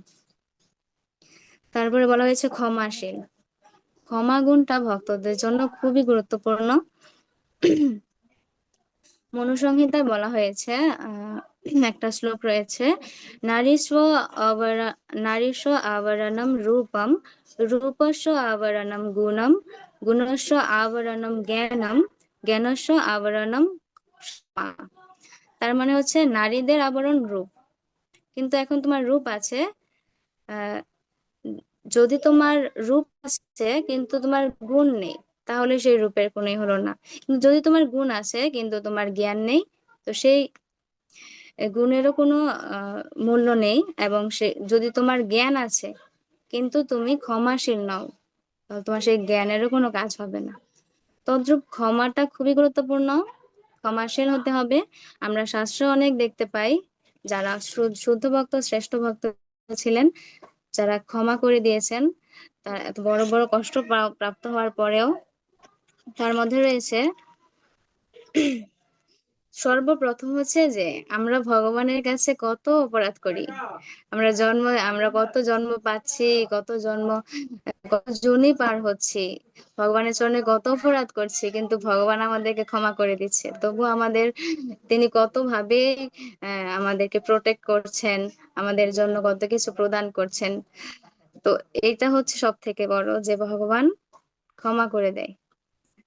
তারপরে বলা হয়েছে ক্ষমাশীল। ক্ষমা গুণটা ভক্তদের জন্য খুবই গুরুত্বপূর্ণ। মনুসংহিতায় বলা হয়েছে, একটা শ্লোক রয়েছে, নারীস্ব নারীস্ব আবরণম রূপম, রূপস্য আবরণম গুণম, গুণস্য আবরণম জ্ঞানম, জ্ঞানস্য আবরণম ক্ষমা। তার মানে হচ্ছে নারীদের আবরণ রূপ, কিন্তু এখন তোমার রূপ আছে, আহ যদি তোমার রূপ আছে কিন্তু তোমার গুণ নেই, তাহলে সেই রূপের কোনোই হলো না। কিন্তু যদি তোমার গুণ আছে কিন্তু তোমার জ্ঞান নেই, তো সেই গুণেরও কোনো মূল্য নেই। এবং সে যদি তোমার জ্ঞান আছে কিন্তু তুমি ক্ষমাশীল নও, তাহলে তোমার সেই জ্ঞানেরও কোনো কাজ হবে না। তদ্রূপ ক্ষমাটা খুবই গুরুত্বপূর্ণ, ক্ষমাশীল হতে হবে। আমরা শাস্ত্রে অনেক দেখতে পাই যারা শুদ্ধ ভক্ত, শ্রেষ্ঠ ভক্ত ছিলেন, যারা ক্ষমা করে দিয়েছেন, তার এত বড় বড় কষ্ট প্রাপ্ত হওয়ার পরেও। তার মধ্যে রয়েছে সর্বপ্রথম হচ্ছে যে আমরা ভগবানের কাছে কত অপরাধ করি। আমরা কত জন্ম পাচ্ছি, কত জন্ম, কত জনই পার হচ্ছি, ভগবানের চরণে কত অপরাধ করছি, কিন্তু ভগবান আমাদেরকে ক্ষমা করে দিচ্ছে। তবু আমাদের তিনি কত ভাবে আমাদেরকে প্রোটেক্ট করছেন, আমাদের জন্য কত কিছু প্রদান করছেন। তো এইটা হচ্ছে সব থেকে বড়, যে ভগবান ক্ষমা করে দেয়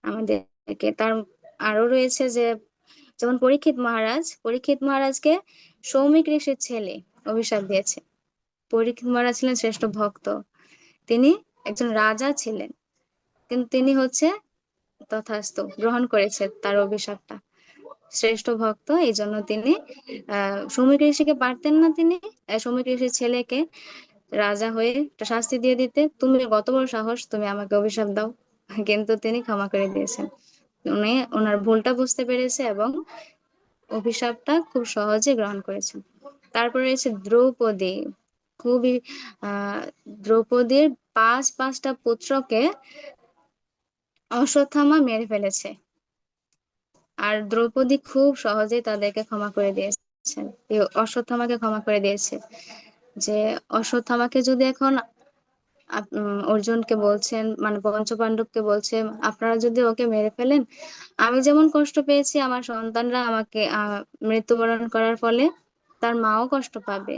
আমাদেরকে। তার আরো রয়েছে যে, যেমন পরীক্ষিত মহারাজকে সৌমিক ঋষির ছেলে অভিশাপ দিয়েছে। পরীক্ষিত মহারাজ ছিলেন শ্রেষ্ঠ ভক্ত, তিনি একজন রাজা ছিলেন, কিন্তু তিনি হচ্ছে তথাস্তু গ্রহণ করেছে তার অভিশাপটা। শ্রেষ্ঠ ভক্ত, এই জন্য তিনি সৌমিক ঋষিকে পারতেন না, তিনি সৌমিক ঋষির ছেলেকে রাজা হয়ে একটা শাস্তি দিয়ে দিতে, তুমি কত বড় সাহস, তুমি আমাকে অভিশাপ দাও। কিন্তু তিনি ক্ষমা করে দিয়েছেন। উনি ওনার ভুলটা বুঝতে পেরেছে এবং অভিশাপটা খুব সহজে গ্রহণ করেছেন। তারপরে রয়েছে দ্রৌপদী। খুবই দ্রৌপদীর পাঁচটা পুত্রকে অশ্বত্থামা মেরে ফেলেছে, আর দ্রৌপদী খুব সহজেই তাদেরকে ক্ষমা করে দিয়েছেন। এই অশ্বত্থামাকে ক্ষমা করে দিয়েছে। যে অশ্বত্থামাকে যদি এখন অর্জুনকে বলছেন, মানে পঞ্চপান্ডবকে বলছে, আপনারা যদি ওকে মেরে ফেলেন, আমি যেমন কষ্ট পেয়েছি, আমার সন্তানরা আমাকে মৃত্যুবরণ করার ফলে তার মাও কষ্ট পাবে।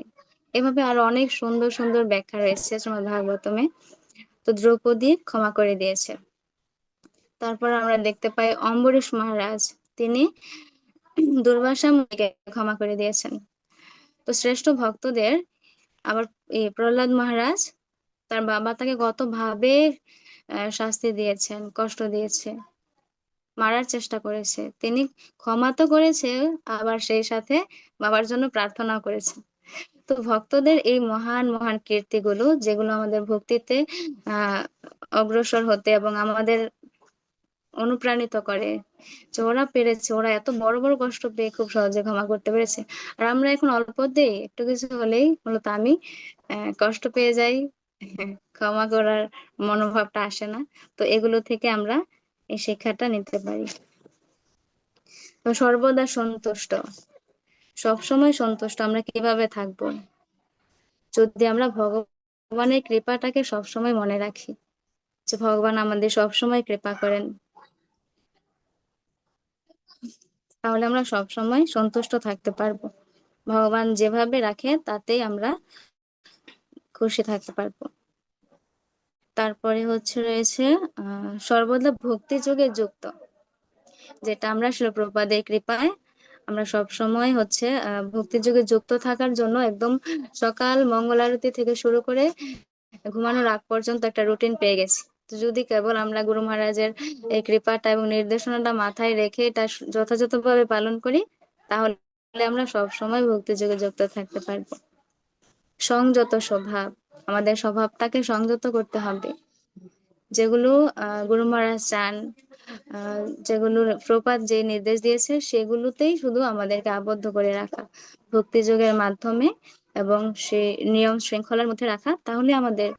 এভাবে আরো অনেক সুন্দর সুন্দর ব্যাখ্যা রয়েছে শ্রীমদ্ ভাগবতমে। তো দ্রৌপদী ক্ষমা করে দিয়েছে। তারপর আমরা দেখতে পাই অম্বরীশ মহারাজ, তিনি দুর্বাসা মুনিকে ক্ষমা করে দিয়েছেন। তো শ্রেষ্ঠ ভক্তদের আবার এই প্রহ্লাদ মহারাজ, তার বাবা তাকে কত ভাবে শাস্তি দিয়েছেন, কষ্ট দিয়েছে, মারার চেষ্টা করেছে, তিনি ক্ষমা তো করেছে, আবার সেই সাথে বাবার জন্য প্রার্থনা করেছে। তো ভক্তদের এই মহান মহান কীর্তিগুলো, যেগুলো আমাদের ভক্তিতে আহ অগ্রসর হতে এবং আমাদের অনুপ্রাণিত করে, যে ওরা পেরেছে, ওরা এত বড় বড় কষ্ট পেয়ে খুব সহজে ক্ষমা করতে পেরেছে। আর আমরা এখন অল্পতেই একটু কিছু হলেই মূলত আমি কষ্ট পেয়ে যাই, ক্ষমা করার মনোভাবটা আসে না। তো এগুলো থেকে আমরা এই শিক্ষাটা নিতে পারি। তো সর্বদা সন্তুষ্ট, সবসময় সন্তুষ্ট আমরা কিভাবে থাকবো? যদি আমরা ভগবানের কৃপাটাকে সবসময় মনে রাখি, যে ভগবান আমাদের সবসময় কৃপা করেন, তাহলে আমরা সবসময় সন্তুষ্ট থাকতে পারবো। ভগবান যেভাবে রাখে তাতেই আমরা খুশি থাকতে পারবো। তারপরে হচ্ছে রয়েছে সর্বদা ভক্তি যোগে যুক্ত, যেটা আমরা শিল প্রভুপাদের কৃপায় আমরা সব সময় হচ্ছে ভক্তি যোগে যুক্ত থাকার জন্য একদম সকাল মঙ্গল আরতি থেকে শুরু করে ঘুমানোর আগ পর্যন্ত একটা রুটিন পেয়ে গেছি। তো যদি কেবল আমরা গুরু মহারাজের এই কৃপাটা এবং নির্দেশনাটা মাথায় রেখে এটা যথাযথভাবে পালন করি, তাহলে আমরা সব সময় ভক্তি যোগে যুক্ত থাকতে পারবো। সংযত স্বভাব, আমাদের স্বভাবটাকে সংযত করতে হবে। যেগুলো গুরু মহারাজ চান, যেগুলো প্রপাত যে নির্দেশ দিয়েছে, সেগুলোতেই শুধু আমাদেরকে আবদ্ধ করে রাখা, ভক্তি যোগের মাধ্যমে এবং সেই নিয়ম শৃঙ্খলার মধ্যে রাখা, তাহলে আমাদের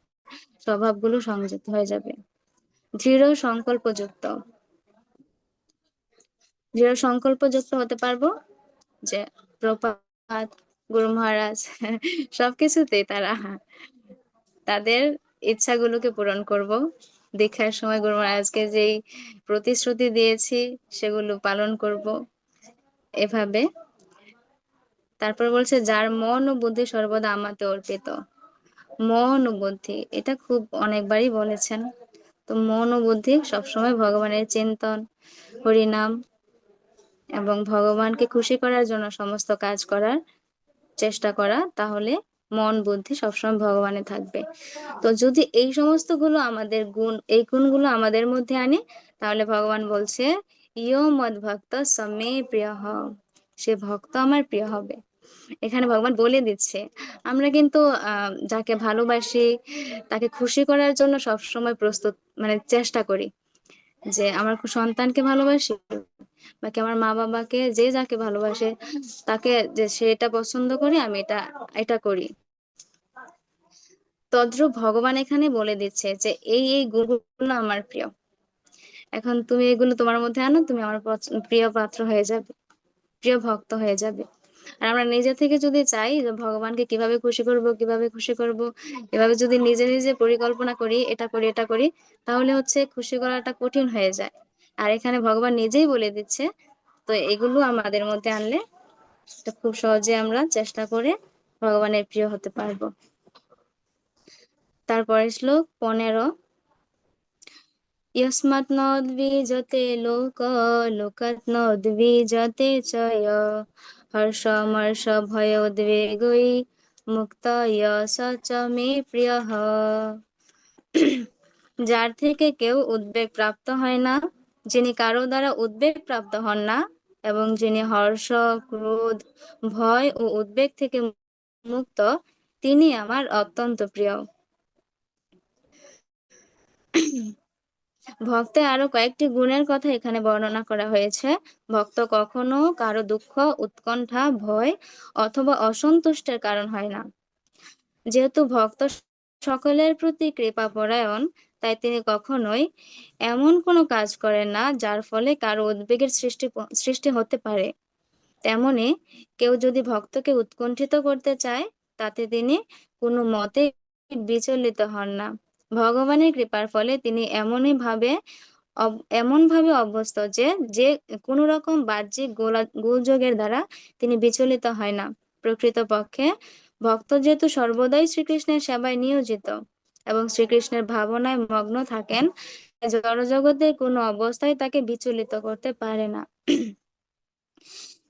স্বভাবগুলো সংযত হয়ে যাবে। দৃঢ় সংকল্পযুক্ত, দৃঢ় সংকল্পযুক্ত হতে পারবো যে প্রপাত, গুরু মহারাজ সবকিছুতেই তাদের ইচ্ছাগুলোকে পূরণ করব। দীক্ষার সময় গুরু মহারাজকে যেই প্রতিশ্রুতি দিয়েছি সেগুলো পালন করব, এভাবে। তারপর বলছে, যার মন ও বুদ্ধি সর্বদা আমাতে অর্পিত। মন ও বুদ্ধি, এটা খুব অনেকবারই বলেছেন। তো মন ও বুদ্ধি সবসময় ভগবানের চিন্তন, হরিনাম এবং ভগবানকে খুশি করার জন্য সমস্ত কাজ করার চেষ্টা করা, তাহলে মন বুদ্ধি সবসময় ভগবানে থাকবে। তো যদি এই সমস্ত গুলো আমাদের গুণ, এই গুণগুলো আমাদের মধ্যে আনি, তাহলে ভগবান বলছে, ইয় মদ ভক্ত সমে প্রিয়, সে ভক্ত আমার প্রিয় হবে। এখানে ভগবান বলে দিচ্ছে, আমরা কিন্তু যাকে ভালোবাসি তাকে খুশি করার জন্য সবসময় প্রস্তুত, মানে চেষ্টা করি, যে আমার সন্তানকে ভালোবাসি, বাকি আমার মা বাবাকে, যে যাকে ভালোবাসে তাকে, যে সে এটা পছন্দ করে আমি এটা এটা করি। তদ্রূপ ভগবান এখানে বলে দিচ্ছে যে এই এই গুণগুলো আমার প্রিয়, এখন তুমি এগুলো তোমার মধ্যে আনো, তুমি আমার প্রিয় পাত্র হয়ে যাবে। প্রিয় ভক্ত হয়ে যাবে। আর আমরা নিজে থেকে যদি চাই যে ভগবানকে কিভাবে খুশি করব, কিভাবে খুশি করব, এভাবে যদি নিজে নিজে পরিকল্পনা করি, এটা করি এটা করি, তাহলে হচ্ছে খুশি করাটা কঠিন হয়ে যায়। আর এখানে ভগবান নিজেই বলে দিচ্ছে, তো এগুলো আমাদের মধ্যে আনলে এটা খুব সহজে আমরা চেষ্টা করে ভগবানের প্রিয় হতে পারবো। তারপরে শ্লোক 15। यस्मात् न द्विजते लोक लोकात् न द्विजते च य हर्षमर्षभयोद्वेगै मुक्त य स च मे प्रियः। যার থেকে কেউ উদ্বেগ প্রাপ্ত হয় না, যিনি কারো দ্বারা উদ্বেগ প্রাপ্ত হন না, এবং যিনি হর্ষ, ক্রোধ, ভয় ও উদ্বেগ থেকে মুক্ত, তিনি আমার অত্যন্ত প্রিয়। ভক্তের আরো কয়েকটি গুণের কথা এখানে বর্ণনা করা হয়েছে। ভক্ত কখনো কারো দুঃখ, উৎকণ্ঠা, ভয় অথবা অসন্তুষ্টের কারণ হয় না। যেহেতু ভক্ত সকলের প্রতি কৃপাপরায়ণ, তাই তিনি কখনোই এমন কোনো কাজ করেন না যার ফলে কারো উদ্বেগের সৃষ্টি হতে পারে। তেমনি কেউ যদি ভক্তকে উৎকণ্ঠিত করতে চায়, তাতে তিনি কোনো মতে বিচলিত হন না। ভগবানের কৃপার ফলে তিনি এমন ভাবে অভ্যস্ত যে যে কোনো রকম বাহ্যিক গোলযোগের দ্বারা তিনি বিচলিত হয় না। প্রকৃতপক্ষে ভক্ত যেহেতু সর্বদাই শ্রীকৃষ্ণের সেবায় নিয়োজিত এবং শ্রীকৃষ্ণের ভাবনায় মগ্ন থাকেন, জড়জগতের কোনো অবস্থায় তাকে বিচলিত করতে পারে না।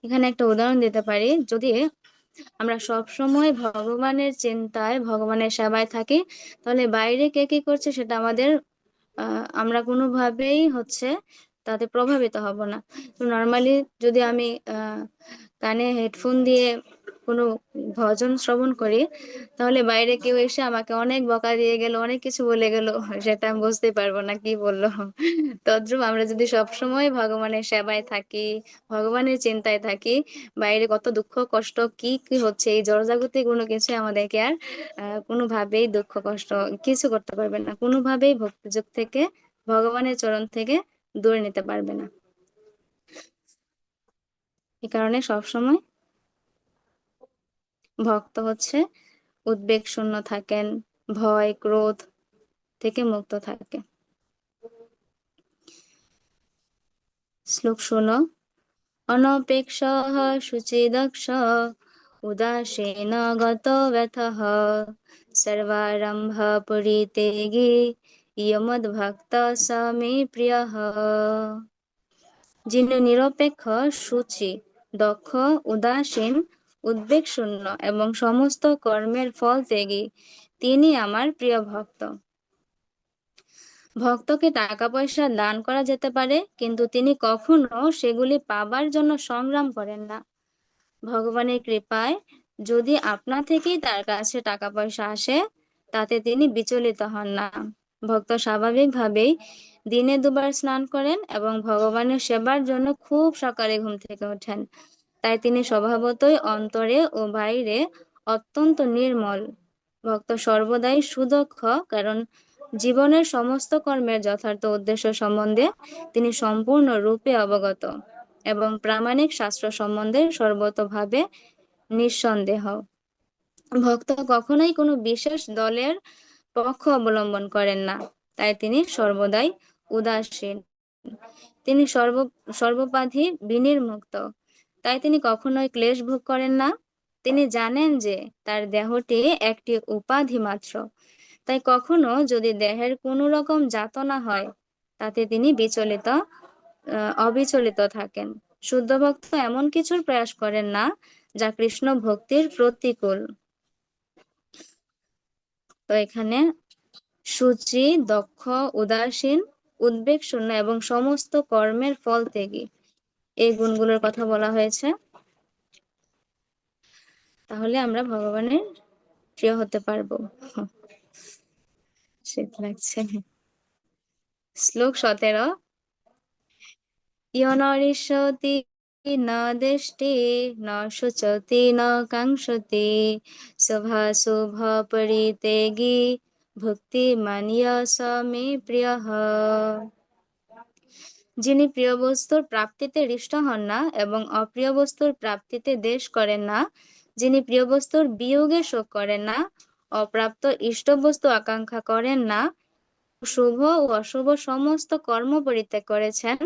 এখানে একটা উদাহরণ দিতে পারি, যদি আমরা সব সময় ভগবানের চিন্তায়, ভগবানের সেবায় থাকি, তাহলে বাইরে কে কি করছে সেটা আমরা কোনোভাবেই হচ্ছে তাতে প্রভাবিত হব না। তো নর্মালি যদি আমি কানে হেডফোন দিয়ে কোনো ভজন শ্রবণ করি, তাহলে বাইরে কেউ এসে আমাকে অনেক বকা দিয়ে গেল, অনেক কিছু বলে গেল, সেটা আমি বুঝতে পারবো না কি বললো। তদ্রূপ আমরা যদি সবসময় ভগবানের সেবায় থাকি, ভগবানের চিন্তায় থাকি, বাইরে কত দুঃখ কষ্ট কি কি হচ্ছে এই জড়জাগতিক কোনো কিছু আমাদেরকে আর কোনোভাবেই দুঃখ কষ্ট কিছু করতে পারবে না, কোনোভাবেই ভক্তিযোগ থেকে, ভগবানের চরণ থেকে দূরে নিতে পারবে না। এই কারণে সবসময় ভক্ত হচ্ছে উদ্বেগ শূন্য থাকেন, ভয় ক্রোধ থেকে মুক্ত থাকে। শ্লোক শোনো। অনপেক্ষः শুচিদক্ষ উদাসীন গত ব্যথः সর্বারম্ভ পরিত্যাগী ইয়মদ্ভক্ত স মে প্রিয়ঃ। যিনি নিরপেক্ষ, শুচি, দক্ষ, উদাসীন, উদ্বেগ শূন্য এবং সমস্ত কর্মের ফল ত্যাগী, তিনি আমার প্রিয় ভক্ত। ভক্তকে টাকা পয়সা দান করা যেতে পারে, কিন্তু তিনি কখনো সেগুলি পাবার জন্য সংগ্রাম করেন না। ভগবানের কৃপায় যদি আপনা থেকেই তার কাছে টাকা পয়সা আসে, তাতে তিনি বিচলিত হন না। ভক্ত স্বাভাবিকভাবেই দিনে দুবার স্নান করেন এবং ভগবানের সেবার জন্য খুব সকালে ঘুম থেকে ওঠেন। তাই তিনি স্বভাবতই অন্তরে ও বাইরে অত্যন্ত নির্মল। ভক্ত সর্বদাই সুদক্ষ, কারণ জীবনের সমস্ত কর্মের যথার্থ উদ্দেশ্য সম্বন্ধে তিনি সম্পূর্ণ রূপে অবগত এবং প্রামাণিক শাস্ত্র সম্বন্ধে সর্বতোভাবে নিঃসন্দেহ। ভক্ত কখনোই কোনো বিশেষ দলের পক্ষ অবলম্বন করেন না, তাই তিনি সর্বদাই উদাসীন। তিনি সর্বোপাধি বিনির্মুক্ত, তাই তিনি কখনোই ক্লেশ ভোগ করেন না। তিনি জানেন যে তার দেহটি একটি উপাধি মাত্র, তাই কখনো যদি দেহের কোনো রকম যাতনা হয়, তাতে তিনি অবিচলিত থাকেন। শুদ্ধ ভক্ত এমন কিছুর প্রয়াস করেন না যা কৃষ্ণ ভক্তির প্রতিকূল। তো এখানে শুচি, দক্ষ, উদাসীন, উদ্বেগ শূন্য এবং সমস্ত কর্মের ফল ত্যাগী, এই গুণগুলোর কথা বলা হয়েছে। তাহলে আমরা ভগবানের প্রিয় হতে পারবো। শীত লাগছে। শ্লোক 17। ইয়নরিষ্যতি ন দৃষ্টি ন শুচতি ন কাঙ্ক্ষতি শুভাশুভ পরিত্যাগী ভক্তিমান্ স মে প্রিয়ঃ। যিনি প্রিয় বস্তুর প্রাপ্তিতে হৃষ্ট হন না এবং অপ্রিয় বস্তুর প্রাপ্তিতে দ্বেষ করেন না, যিনি প্রিয় বস্তুর বিয়োগে শোক করেন না, অপ্রাপ্ত ইষ্ট বস্তু আকাঙ্ক্ষা করেন না, শুভ ও অশুভ সমস্ত কর্ম পরিত্যাগ করেছেন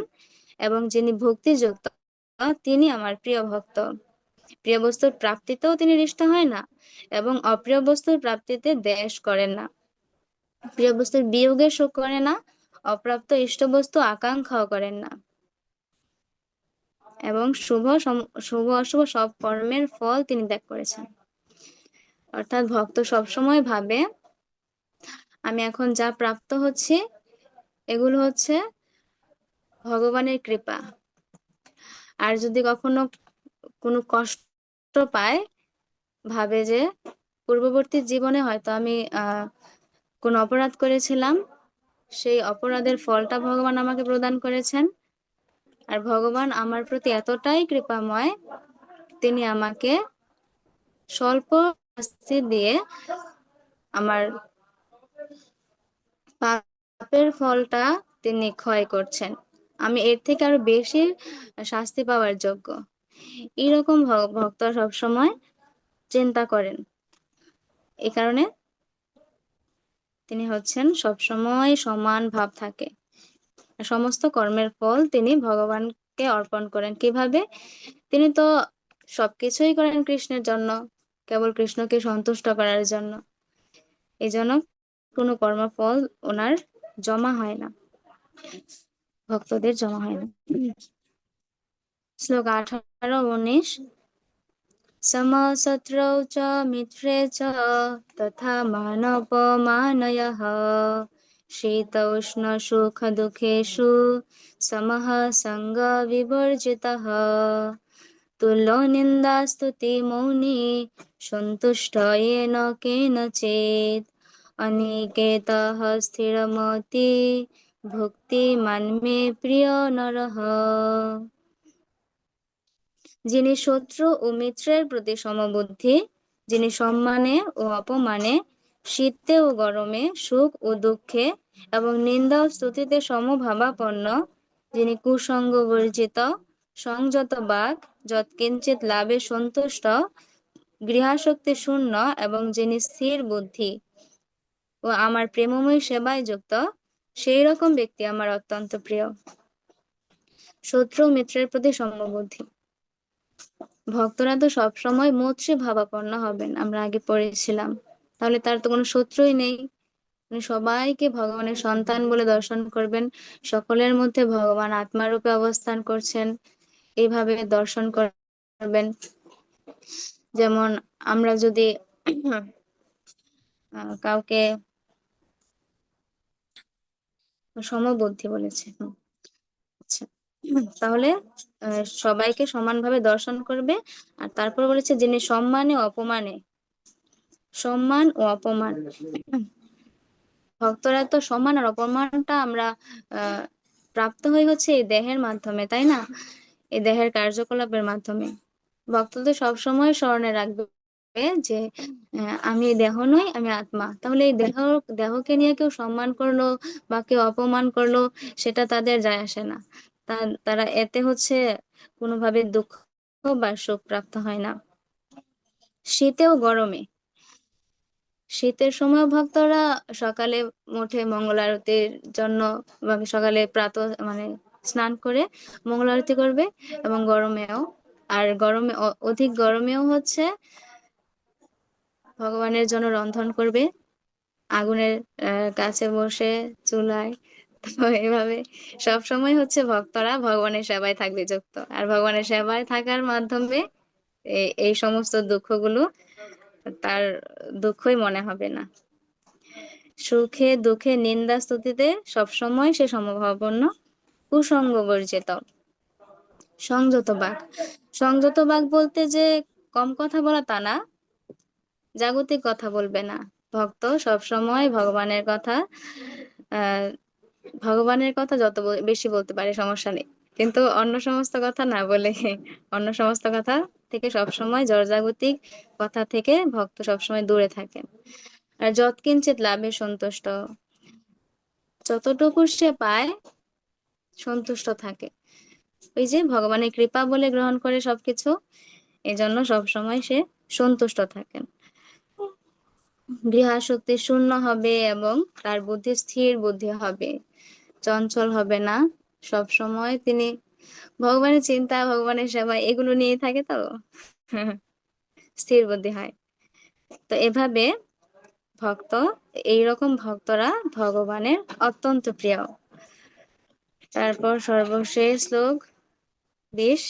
এবং যিনি ভক্তিযুক্ত, তিনি আমার প্রিয় ভক্ত। প্রিয় বস্তুর প্রাপ্তিতেও তিনি হৃষ্ট হয় না এবং অপ্রিয় বস্তুর প্রাপ্তিতে দ্বেষ করেন না, প্রিয় বস্তুর বিয়োগে শোক করে না, অপ্রাপ্ত ইষ্ট বস্তু আকাঙ্ক্ষাও করেন না এবং শুভ অশুভ সব কর্মের ফল তিনি ত্যাগ করেছেন। অর্থাৎ ভক্ত সবসময় ভাবে আমি এখন যা প্রাপ্ত হচ্ছি এগুলো হচ্ছে ভগবানের কৃপা। আর যদি কখনো কোনো কষ্ট পায়, ভাবে যে পূর্ববর্তী জীবনে হয়তো আমি কোনো অপরাধ করেছিলাম, সেই অপরাধের ফলটা ভগবান আমাকে প্রদান করেছেন। আর ভগবান আমার প্রতি এতটাই কৃপাময়, তিনি আমাকে স্বল্প শাস্তি দিয়ে আমার পাপের ফলটা তিনি ক্ষয় করছেন। আমি এর থেকে আরো বেশি শাস্তি পাওয়ার যোগ্য, এরকম ভক্ত সবসময় চিন্তা করেন। এই কারণে তিনি হচ্ছেন সবসময় সমান ভাব থাকে। সমস্ত কর্মের ফল তিনি ভগবানকে অর্পণ করেন। কিভাবে? তিনি তো সবকিছুই করেন কৃষ্ণের জন্য, কেবল কৃষ্ণকে সন্তুষ্ট করার জন্য। এই জন্য কোনো কর্মফল ওনার জমা হয় না, ভক্তদের জমা হয় না। শ্লোক 18-19। समशत्रौ च मित्रे च तथा मानापमानयः शीतोष्णसुखदुःखेषु समः सङ्गविवर्जितः तुल्यो निन्दास्तुतिमौनी सन्तुष्ट येन केनचित् अनिकेतः स्थिरमति भुक्तिमान् मे प्रिय नरः। যিনি শত্রু ও মিত্রের প্রতি সমবুদ্ধি, যিনি সম্মানে ও অপমানে, শীতে ও গরমে, সুখ ও দুঃখে এবং নিন্দা ও স্তুতিতে সমভাবাপন্ন, যিনি কুসঙ্গ বর্জিত, সংযত বাক, যৎকিঞ্চিত লাভে সন্তুষ্ট, গৃহাসক্তি শূন্য এবং যিনি স্থির বুদ্ধি ও আমার প্রেমময় সেবায় যুক্ত, সেই রকম ব্যক্তি আমার অত্যন্ত প্রিয়। শত্রু ও মিত্রের প্রতি সমবুদ্ধি, ভক্তরা তো সবসময় মৈত্রী ভাবাপন্ন হবেন, আমরা আগে পড়েছিলাম। তাহলে তার তো কোনো শত্রুই নেই, উনি সবাইকে ভগবানের সন্তান বলে দর্শন করবেন, সকলের মধ্যে ভগবান আত্মারূপে অবস্থান করছেন, এইভাবে দর্শন করবেন। যেমন আমরা যদি কাউকে সমবুদ্ধি বলেছে, আচ্ছা, তাহলে সবাইকে সমানভাবে দর্শন করবে। আর তারপর বলেছে যিনি সম্মানে অপমানে, সম্মান ও অপমান, ভক্তরা তো সম্মান আর অপমানটা আমরা প্রাপ্ত হই হচ্ছে এই দেহের মাধ্যমে, তাই না? এই দেহের কার্যকলাপের মাধ্যমে। ভক্ত তো সবসময় স্মরণে রাখবে যে আমি দেহ নই, আমি আত্মা। তাহলে এই দেহকে নিয়ে কেউ সম্মান করলো বা কেউ অপমান করলো, সেটা তাদের যায় আসে না। তারা এতে হচ্ছে কোনোভাবে দুঃখ বা সুখ প্রাপ্ত হয় না। শীতে ও গরমে, শীতের সময় ভক্তরা সকালে উঠে মঙ্গল আরতির জন্য সকালে মানে স্নান করে মঙ্গল আরতি করবে, এবং গরমেও, আর গরমে অধিক গরমেও হচ্ছে ভগবানের জন্য রন্ধন করবে আগুনের কাছে বসে চুলায়। তো এভাবে সব সময় হচ্ছে ভক্তরা ভগবানের সেবায় থাকবে যুক্ত, আর ভগবানের সেবায় থাকার মাধ্যমে এই সমস্ত দুঃখগুলো তার দুঃখই মনে হবে না। সুখে দুঃখে নিন্দা স্তুতিতে সবসময় সে সমভাবাপন্ন, কুসঙ্গ বর্জিত, সংযত বাক। সংযত বাক বলতে যে কম কথা বলা তা না, জাগতিক কথা বলবে না। ভক্ত সবসময় আহ ভগবানের কথা যত বেশি বলতে পারে সমস্যা নেই, কিন্তু অন্য সমস্ত কথা না বলে, অন্য সমস্ত কথা থেকে সবসময় জড়জাগতিক কথা থেকে ভক্ত সবসময় দূরে থাকে। আর যৎকিঞ্চিত লাভে সন্তুষ্ট, যতটুকু সে পায় সন্তুষ্ট থাকে। ওই যে ভগবানের কৃপা বলে গ্রহণ করে সবকিছু, এজন্য সবসময় সে সন্তুষ্ট থাকেন। গৃহাসক্তি শূন্য হবে এবং তার বুদ্ধি স্থির বুদ্ধি হবে, চঞ্চল হবে না। সব সময় তিনি ভগবানের চিন্তা, ভগবানের সেবা এগুলো নিয়ে থাকে, তো স্থির বুদ্ধি হয়। তো এভাবে ভক্ত, এইরকম ভক্তরা ভগবানের অত্যন্ত প্রিয়। তারপর সর্বশেষ শ্লোক 20,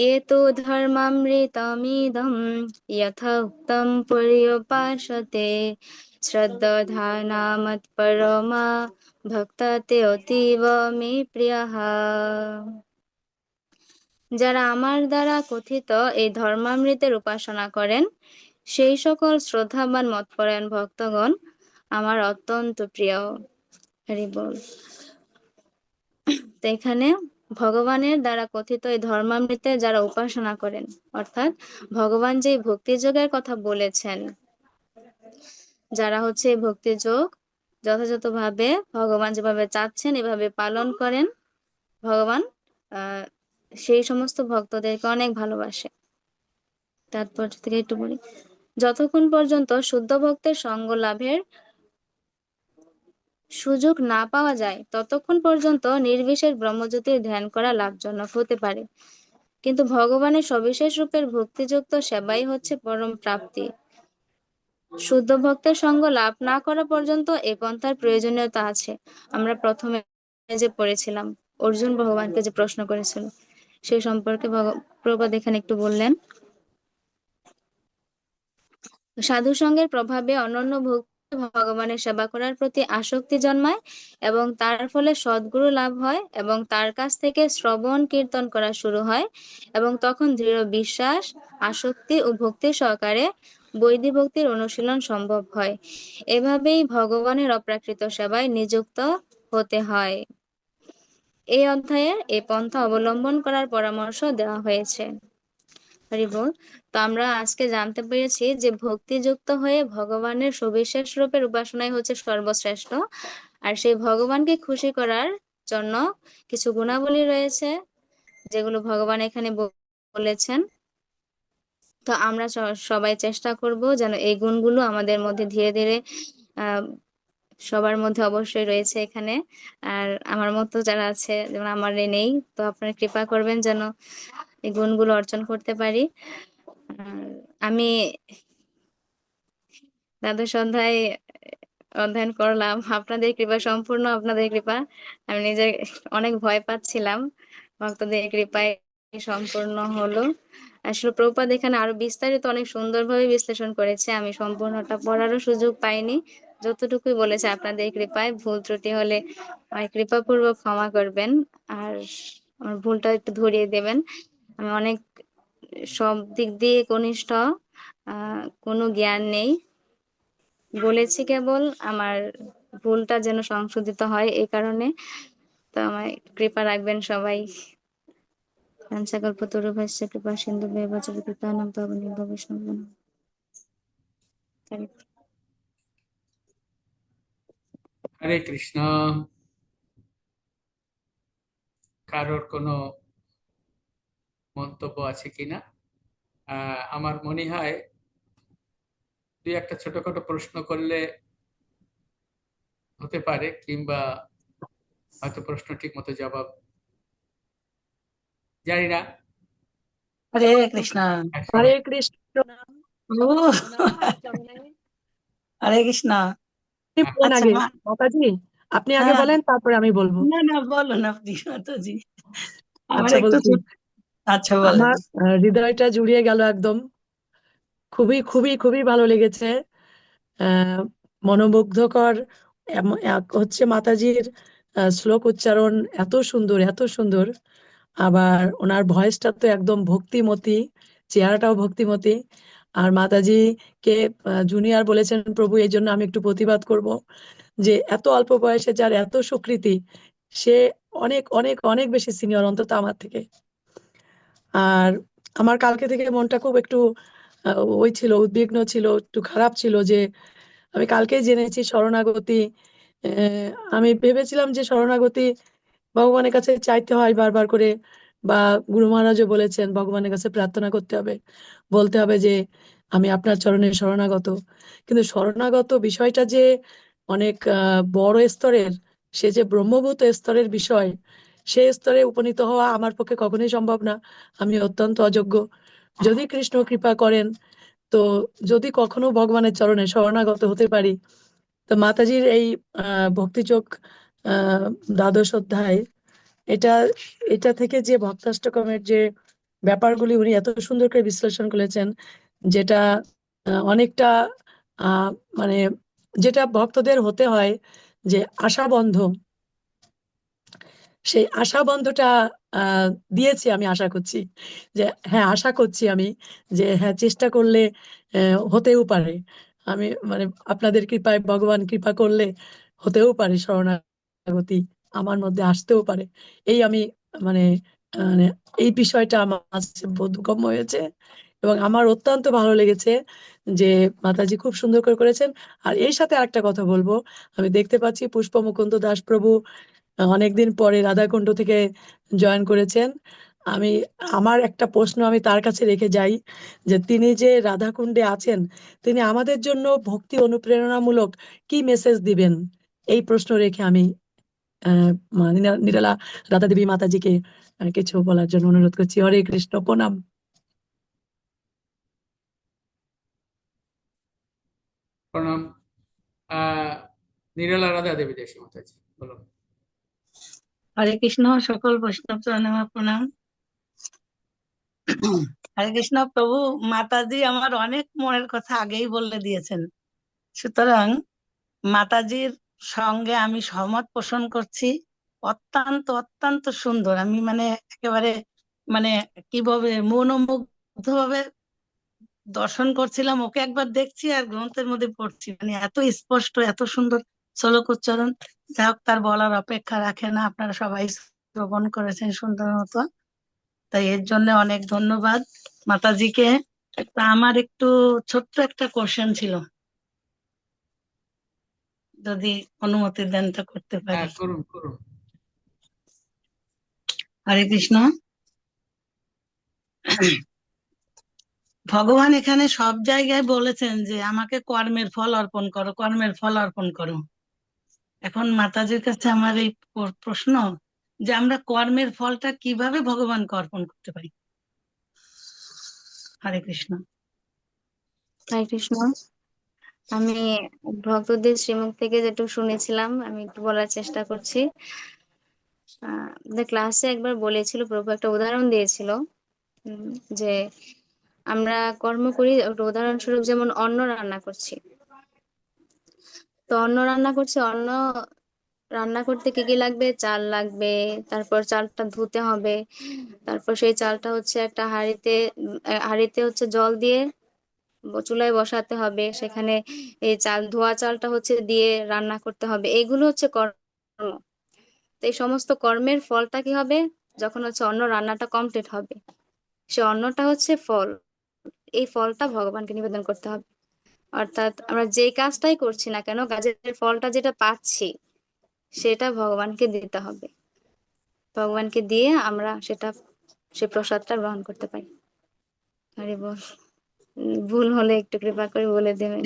एतो धर्मामृतमिदं यथा उक्तं पर्युपासते श्रद्धाना मत्परमा भक्ता ते अतीव मे प्रियः। যারা আমার দ্বারা কথিত এই ধর্মামৃতের উপাসনা করেন, সেই সকল শ্রদ্ধাবান মতপরায়ণ ভক্তগণ আমার অত্যন্ত প্রিয়। হরি বল। তো এখানে ভগবানের দ্বারা কথিত এই ধর্মামৃতের যারা উপাসনা করেন, অর্থাৎ ভগবান যে ভক্তিযোগের কথা বলেছেন, যারা হচ্ছে ভক্তিযোগ যথাযথভাবে ভগবান যেভাবে চাচ্ছেন এভাবে পালন করেন, ভগবান সেই সমস্ত ভক্তদেরকে অনেক ভালোবাসে। তারপর থেকে একটু বলি, যতক্ষণ পর্যন্ত শুদ্ধ ভক্তের সঙ্গ লাভের সুযোগ না পাওয়া যায় ততক্ষণ পর্যন্ত নির্বিশেষ ব্রহ্মজ্যোতির ধ্যান করা লাভজনক হতে পারে, কিন্তু ভগবানের সবিশেষ রূপের ভক্তিযুক্ত সেবাই হচ্ছে পরম প্রাপ্তি। শুদ্ধ ভক্তের সঙ্গ লাভ না করা পর্যন্ত এই পন্থার প্রয়োজনীয়তা আছে। আমরা প্রথমে যে পড়েছিলাম, অর্জুন ভগবানকে যে প্রশ্ন করেছিল, সেই সম্পর্কে প্রভুপাদ এখানে একটু বললেন। সাধু সঙ্গের প্রভাবে অনন্য ভক্তি ভগবানের সেবা করার প্রতি আসক্তি জন্মায় এবং তার ফলে সদ্গুরু লাভ হয় এবং তার কাছ থেকে শ্রবণ কীর্তন করা শুরু হয়, এবং তখন দৃঢ় বিশ্বাস, আসক্তি ও ভক্তি সহকারে বৈদিক ভক্তির অনুশীলন সম্ভব হয়। এভাবেই ভগবানের অপ্রাকৃত সেবায় নিযুক্ত হতে হয়। এই অধ্যায়ে এই পন্থা অবলম্বন করার পরামর্শ দেওয়া হয়েছে। হরি বল। তো আমরা আজকে জানতে পেরেছি যে ভক্তিযুক্ত হয়ে ভগবানের সবিশেষ রূপের উপাসনাই হচ্ছে সর্বশ্রেষ্ঠ, আর সেই ভগবানকে খুশি করার জন্য কিছু গুণাবলী রয়েছে যেগুলো ভগবান এখানে বলেছেন। তো আমরা সবাই চেষ্টা করব যেন এই গুণগুলো আমাদের মধ্যে ধীরে ধীরে আহ সবার মধ্যে অবশ্যই রয়েছে এখানে, আর আমার মতো যারা আছে যেমন আমার নেই, তো আপনারা কৃপা করবেন যেন এই গুণগুলো অর্জন করতে পারি। আমি দ্বাদশ অধ্যায় অধ্যয়ন করলাম, আপনাদের কৃপা, সম্পূর্ণ আপনাদের কৃপা। আমি নিজে অনেক ভয় পাচ্ছিলাম, ভক্তদের কৃপায় সম্পূর্ণ হলো। আসলে প্রভুপাদ এখানে আরো বিস্তারিত অনেক সুন্দরভাবে বিশ্লেষণ করেছে, আমি সম্পূর্ণটা পড়ারও সুযোগ পাইনি। যতটুকুই বলেছে আপনাদের কৃপায়, ভুল ত্রুটি হলে আমায় কৃপাপূর্বক ক্ষমা করবেন আর আমার ভুলটা একটু ধরিয়ে দেবেন। আমি অনেক সব দিক দিয়ে কনিষ্ঠ, কোনো জ্ঞান নেই, বলেছি কেবল আমার ভুলটা যেন সংশোধিত হয় এই কারণে। তো আমায় কৃপা রাখবেন সবাই। পঞ্চকল্পতরুভ্যশ্চ কৃপা সিন্ধুভ্যেব চ পতিতানাং পাবনেভ্যো বৈষ্ণবেভ্যো নমঃ। হরে কৃষ্ণ। কারোর কোনো মন্তব্য আছে কিনা? আমার মনে হয় দুই একটা ছোটখাটো প্রশ্ন করলে হতে পারে, কিংবা হয়তো প্রশ্ন ঠিক মতো জবাব জানি না। হরে কৃষ্ণ। হ্যাঁ, হরে সবাই কৃষ্ণ। ও, হরে কৃষ্ণ। আপনি হ্যাঁ, বলেন আচ্ছা আগে, মা, মাতাজি আপনি আগে হ্যাঁ, বলেন, তারপরে আমি বলবো। না না বলুন আপনি মাতাজি, আমার আচ্ছা একটু বলছি, আচ্ছা বলেন। আমার হৃদয়টা জুড়িয়ে গেল একদম, খুবই খুবই খুবই ভালো লেগেছে। আহ মনোমুগ্ধকর। এক হচ্ছে মাতাজির শ্লোক উচ্চারণ এত সুন্দর, এত সুন্দর। আবার ওনার ভয়েসটা তো একদম ভক্তিমতী, চেহারাটাও ভক্তিমতী। আর মাতাজিকে জুনিয়র বলেছেন প্রভু, এই জন্য আমি একটু প্রতিবাদ করব যে এত অল্প বয়সে যার এত স্বীকৃতি, সে অনেক অনেক অনেক বেশি সিনিয়র, অন্তত আমার থেকে। আর আমার কালকে থেকে মনটা খুব একটু ওই ছিল, উদ্বিগ্ন ছিল, একটু খারাপ ছিল যে আমি কালকেই জেনেছি শরণাগতি আমি ভেবেছিলাম যে শরণাগতি ভগবানের কাছে চাইতে হয় বারবার করে, বা গুরু মহারাজও বলেছেন ভগবানের কাছে প্রার্থনা করতে হবে, বলতে হবে যে আমি আপনার চরণে শরণাগত। কিন্তু শরণাগত বিষয়টা যে অনেক বড় স্তরের, সে যে ব্রহ্মভূত স্তরের বিষয়, সে স্তরে উপনীত হওয়া আমার পক্ষে কখনোই সম্ভব না। আমি অত্যন্ত অযোগ্য। যদি কৃষ্ণ কৃপা করেন, তো যদি কখনো ভগবানের চরণে শরণাগত হতে পারি, তো মাতাজির এই ভক্তিযোগ আহ দ্বাদশ অধ্যায়, এটা এটা থেকে যে ভক্তাষ্টকমের যে ব্যাপারগুলি উনি এত সুন্দর করে বিশ্লেষণ করেছেন, যেটা অনেকটা আহ মানে যেটা ভক্তদের হতে হয়, যে আশাবন্ধ, সেই আশাবন্ধটা আহ দিয়েছি। আমি আশা করছি যে, হ্যাঁ, আশা করছি আমি যে হ্যাঁ, চেষ্টা করলে হতেও পারে। আমি মানে আপনাদের কৃপায়, ভগবান কৃপা করলে হতেও পারে, শরণাগতি আমার মধ্যে আসতেও পারে। এই আমি মানে মানে এই বিষয়টা আমার কাছে বোধগম্য হয়েছে, এবং আমার অত্যন্ত ভালো লেগেছে যে মাতাজি খুব সুন্দর করে করেছেন। আর এর সাথে আরেকটা কথা বলবো, আমি দেখতে পাচ্ছি পুষ্প মুকুন্দ দাস প্রভু অনেকদিন পরে রাধাকুণ্ড থেকে জয়েন করেছেন। আমি আমার একটা প্রশ্ন আমি তার কাছে রেখে যাই, যে তিনি যে রাধাকুণ্ডে আছেন, তিনি আমাদের জন্য ভক্তি অনুপ্রেরণামূলক কি মেসেজ দিবেন, এই প্রশ্ন রেখে আমি নিরালা রাধা দেবী মাতাজিকে কিছু বলার জন্য অনুরোধ করছি। হরে কৃষ্ণ, প্রণাম। প্রণাম। আহ নিরালা রাধা দেবী দেশী মাতাজি, বলুন। হরে কৃষ্ণ, সকল বৈষ্ণব চরণে আমার প্রণাম। হরে কৃষ্ণ প্রভু, মাতাজি আমার অনেক মনের কথা আগেই বলে দিয়েছেন, সুতরাং মাতাজির সঙ্গে আমি সহমত পোষণ করছি। অত্যন্ত অত্যন্ত সুন্দর। আমি মানে একেবারে মানে কিভাবে মনোমুগ্ধ ভাবে দর্শন করছিলাম, ওকে একবার দেখছি আর গ্রন্থের মধ্যে পড়ছি, মানে এত স্পষ্ট, এত সুন্দর শ্লোক উচ্চারণ। যা হোক, তার বলার অপেক্ষা রাখে না, আপনারা সবাই শ্রবণ করেছেন সুন্দর মতো, তাই এর জন্য অনেক ধন্যবাদ মাতাজিকে। তা আমার একটু ছোট্ট একটা কোশ্চেন ছিল, যদি অনুমতি দেন তো করতে পারি। হ্যাঁ, করুন করুন। হরে কৃষ্ণ। ভগবান এখানে সব জায়গায় বলেছেন যে আমাকে কর্মের ফল অর্পণ করো, কর্মের ফল অর্পণ করো। এখন মাতাজির কাছে আমার এই প্রশ্ন, যে আমরা কর্মের ফলটা কিভাবে ভগবানকে অর্পণ করতে পারি। হরে কৃষ্ণ। হরে কৃষ্ণ। আমি ভক্তদের শ্রীমুখ থেকে যেটুকু শুনেছিলাম আমি একটু বলার চেষ্টা করছি। ক্লাসে একবার বলেছিল প্রভু, একটা উদাহরণ দিয়েছিল, উম, যে আমরা কর্ম করি, একটা উদাহরণস্বরূপ যেমন অন্ন রান্না করছি। তো অন্ন রান্না করছি, অন্ন রান্না করতে কি কি লাগবে? চাল লাগবে, তারপর চালটা ধুতে হবে, তারপর সেই চালটা হচ্ছে একটা হাঁড়িতে হচ্ছে জল দিয়ে চুলায় বসাতে হবে, সেখানে এই ধোয়া চালটা হচ্ছে দিয়ে রান্না করতে হবে। এগুলো হচ্ছে কর্ম। তো এই সমস্ত কর্মের ফলটা কি হবে? যখন হচ্ছে অন্ন রান্নাটা কমপ্লিট হবে, সে অন্নটা হচ্ছে ফল। এই ফলটা ভগবানকে নিবেদন করতে হবে। অর্থাৎ আমরা যে কাজটাই করছি না কেন, কাজের ফলটা যেটা পাচ্ছি সেটা ভগবানকে দিতে হবে। ভগবানকে দিয়ে আমরা সে প্রসাদটা গ্রহণ করতে পারি। হরি বল। ভুল হলে একটু কৃপা করে বলে দেবেন।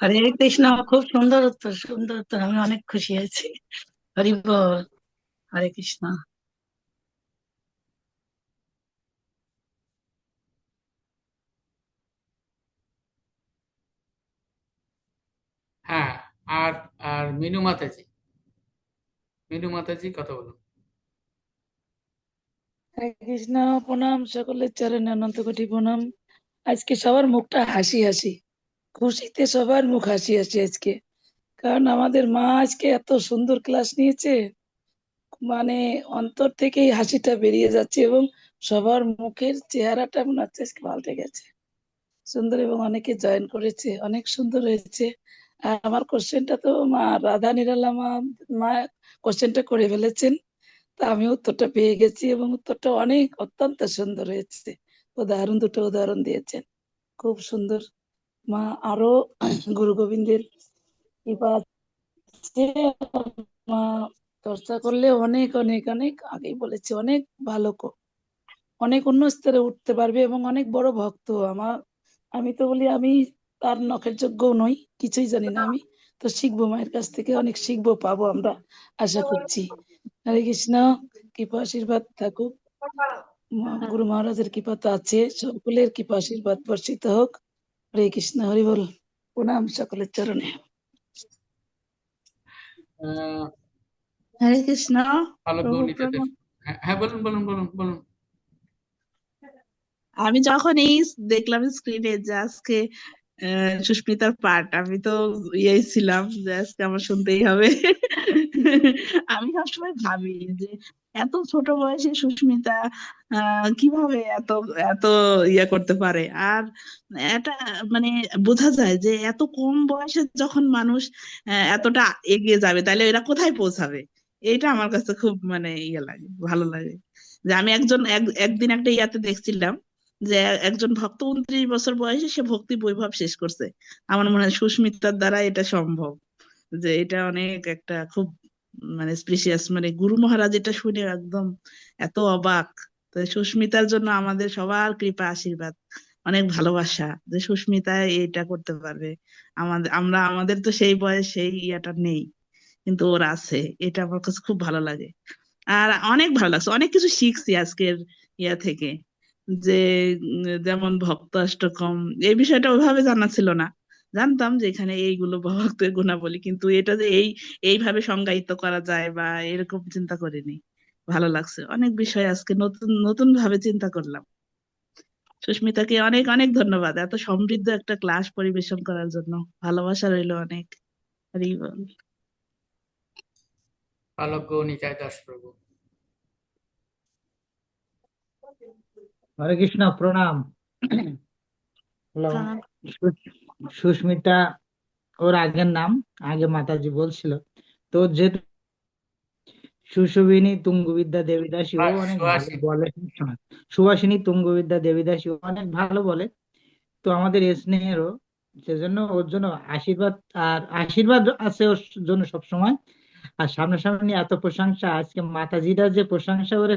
হরে কৃষ্ণ, খুব সুন্দর উত্তর, সুন্দর উত্তর, আমি অনেক খুশি হয়েছি। হরি বল। হরে কৃষ্ণ। হ্যাঁ, আর আর মিনু মাতাজি, মিনু মাতাজি কথা বলুন। হরে কৃষ্ণ, প্রণাম, সকলের চরণে অনন্ত কোটি প্রণাম। আজকে সবার মুখটা হাসি হাসি, খুশিতে সবার মুখ হাসি হাসি আজকে। কারণ আমাদের মা আজকে এত সুন্দর ক্লাস নিয়েছে, মানে অন্তর থেকেই হাসিটা বেরিয়ে যাচ্ছে, এবং সবার মুখের চেহারাটা মনে হচ্ছে আজকে পাল্টে গেছে, সুন্দর, এবং অনেকে জয়েন করেছে, অনেক সুন্দর হয়েছে। আর আমার কোশ্চেনটা তো মা রাধা নিরালা মা কোশ্চেনটা করে ফেলেছেন, তা আমি উত্তরটা পেয়ে গেছি, এবং উত্তরটা অনেক অত্যন্ত সুন্দর হয়েছে। দুটো উদাহরণ দিয়েছেন, খুব সুন্দর। মা আরো গুরু গোবিন্দের কৃপা আছে, মা চর্চা করলে অনেক অনেক অনেক আগেই বলেছি, অনেক ভালো অনেক অন্য স্তরে উঠতে পারবে এবং অনেক বড় ভক্ত আমার। আমি তো বলি আমি তার নখের যোগ্যও নই, কিছুই জানি না। আমি তো শিখবো, মায়ের কাছ থেকে অনেক শিখবো, পাবো আমরা আশা করছি। হরে কৃষ্ণ, কৃপা আশীর্বাদ থাকুক, গুরু মহারাজের কৃপা তো আছে, সকলের কৃপা আশীর্বাদ বর্ষিত হোক। হরে কৃষ্ণ, হরি বল, প্রণাম সকলের চরণে। আহ, হরে কৃষ্ণ। আলোক প্রভু গৌণিতা দাস। প্রণাম। হ্যাঁ হ্যাঁ, বলুন বলুন বলুন বলুন। আমি যখন এই দেখলাম স্ক্রিনে যে আজকে সুস্মিতার পার্ট, আমি তো ইয়েই ছিলাম যে আজকে আমার শুনতেই হবে। আমি সবসময় ভাবি যে এত ছোট বয়সে সুস্মিতা কিভাবে এত এত ইয়ে করতে পারে। আর এটা মানে বোঝা যায় যে এত কম বয়সে যখন মানুষ এতটা এগিয়ে যাবে, তাহলে এরা কোথায় পৌঁছাবে। এটা আমার কাছে খুব মানে ইয়ে লাগে, ভালো লাগে। যে আমি একদিন একটা ইয়াতে দেখছিলাম যে একজন ভক্ত 29 বছর বয়সে সে ভক্তি বৈভব শেষ করছে। আমার মনে হয় সুস্মিতার দ্বারা এটা সম্ভব। যে এটা অনেক একটা খুব মানে স্পেশিয়াস, মানে গুরু মহারাজ এটা শুনে একদম এত অবাক। তো সুস্মিতার জন্য আমাদের সবার কৃপা আশীর্বাদ, অনেক ভালোবাসা যে সুস্মিতা এটা করতে পারবে। আমাদের তো সেই বয়স সেই ইয়াটা নেই, কিন্তু ওর আছে। এটা আমার কাছে খুব ভালো লাগে। আর অনেক ভালো লাগছে, অনেক কিছু শিখছি আজকের ইয়া থেকে। যে যেমন ভক্ত অষ্টকম, এই বিষয়টা ওইভাবে জানা ছিল না। জানতাম যে এখানে এইগুলো ভক্তের গুণাবলী, কিন্তু এটা যে এইভাবে সংজ্ঞায়িত করা যায় বা এরকম চিন্তা করিনি। ভালো লাগছে, অনেক বিষয় আজকে নতুন নতুন ভাবে চিন্তা করলাম। সুস্মিতাকে অনেক অনেক ধন্যবাদ এত সমৃদ্ধ একটা ক্লাস পরিবেশন করার জন্য। ভালোবাসা রইলো অনেক। হরি বল। আলোক গৌণিতা দাস প্রভু। হরে কৃষ্ণ, প্রণাম। হ্যালো। প্রণাম। সুস্মিতা ওর আগের নাম, আগে মাতাজি বলছিল। তো যেহেতু সুশোভিনী তুঙ্গবিদ্যা দেবীদাসী, ও অনেক ভালো সুহাসিনী। বলে। সুভাষিনী তুঙ্গবিদ্যা দেবীদাসী, ও অনেক ভালো বলে। তো আমাদের স্নেহেরও, সেজন্য ওর জন্য আশীর্বাদ, আর আশীর্বাদ আছে ওর জন্য সবসময়। আর সামনাসামনি এত প্রশংসা, আজকে মাতাজিরা যে প্রশংসা করে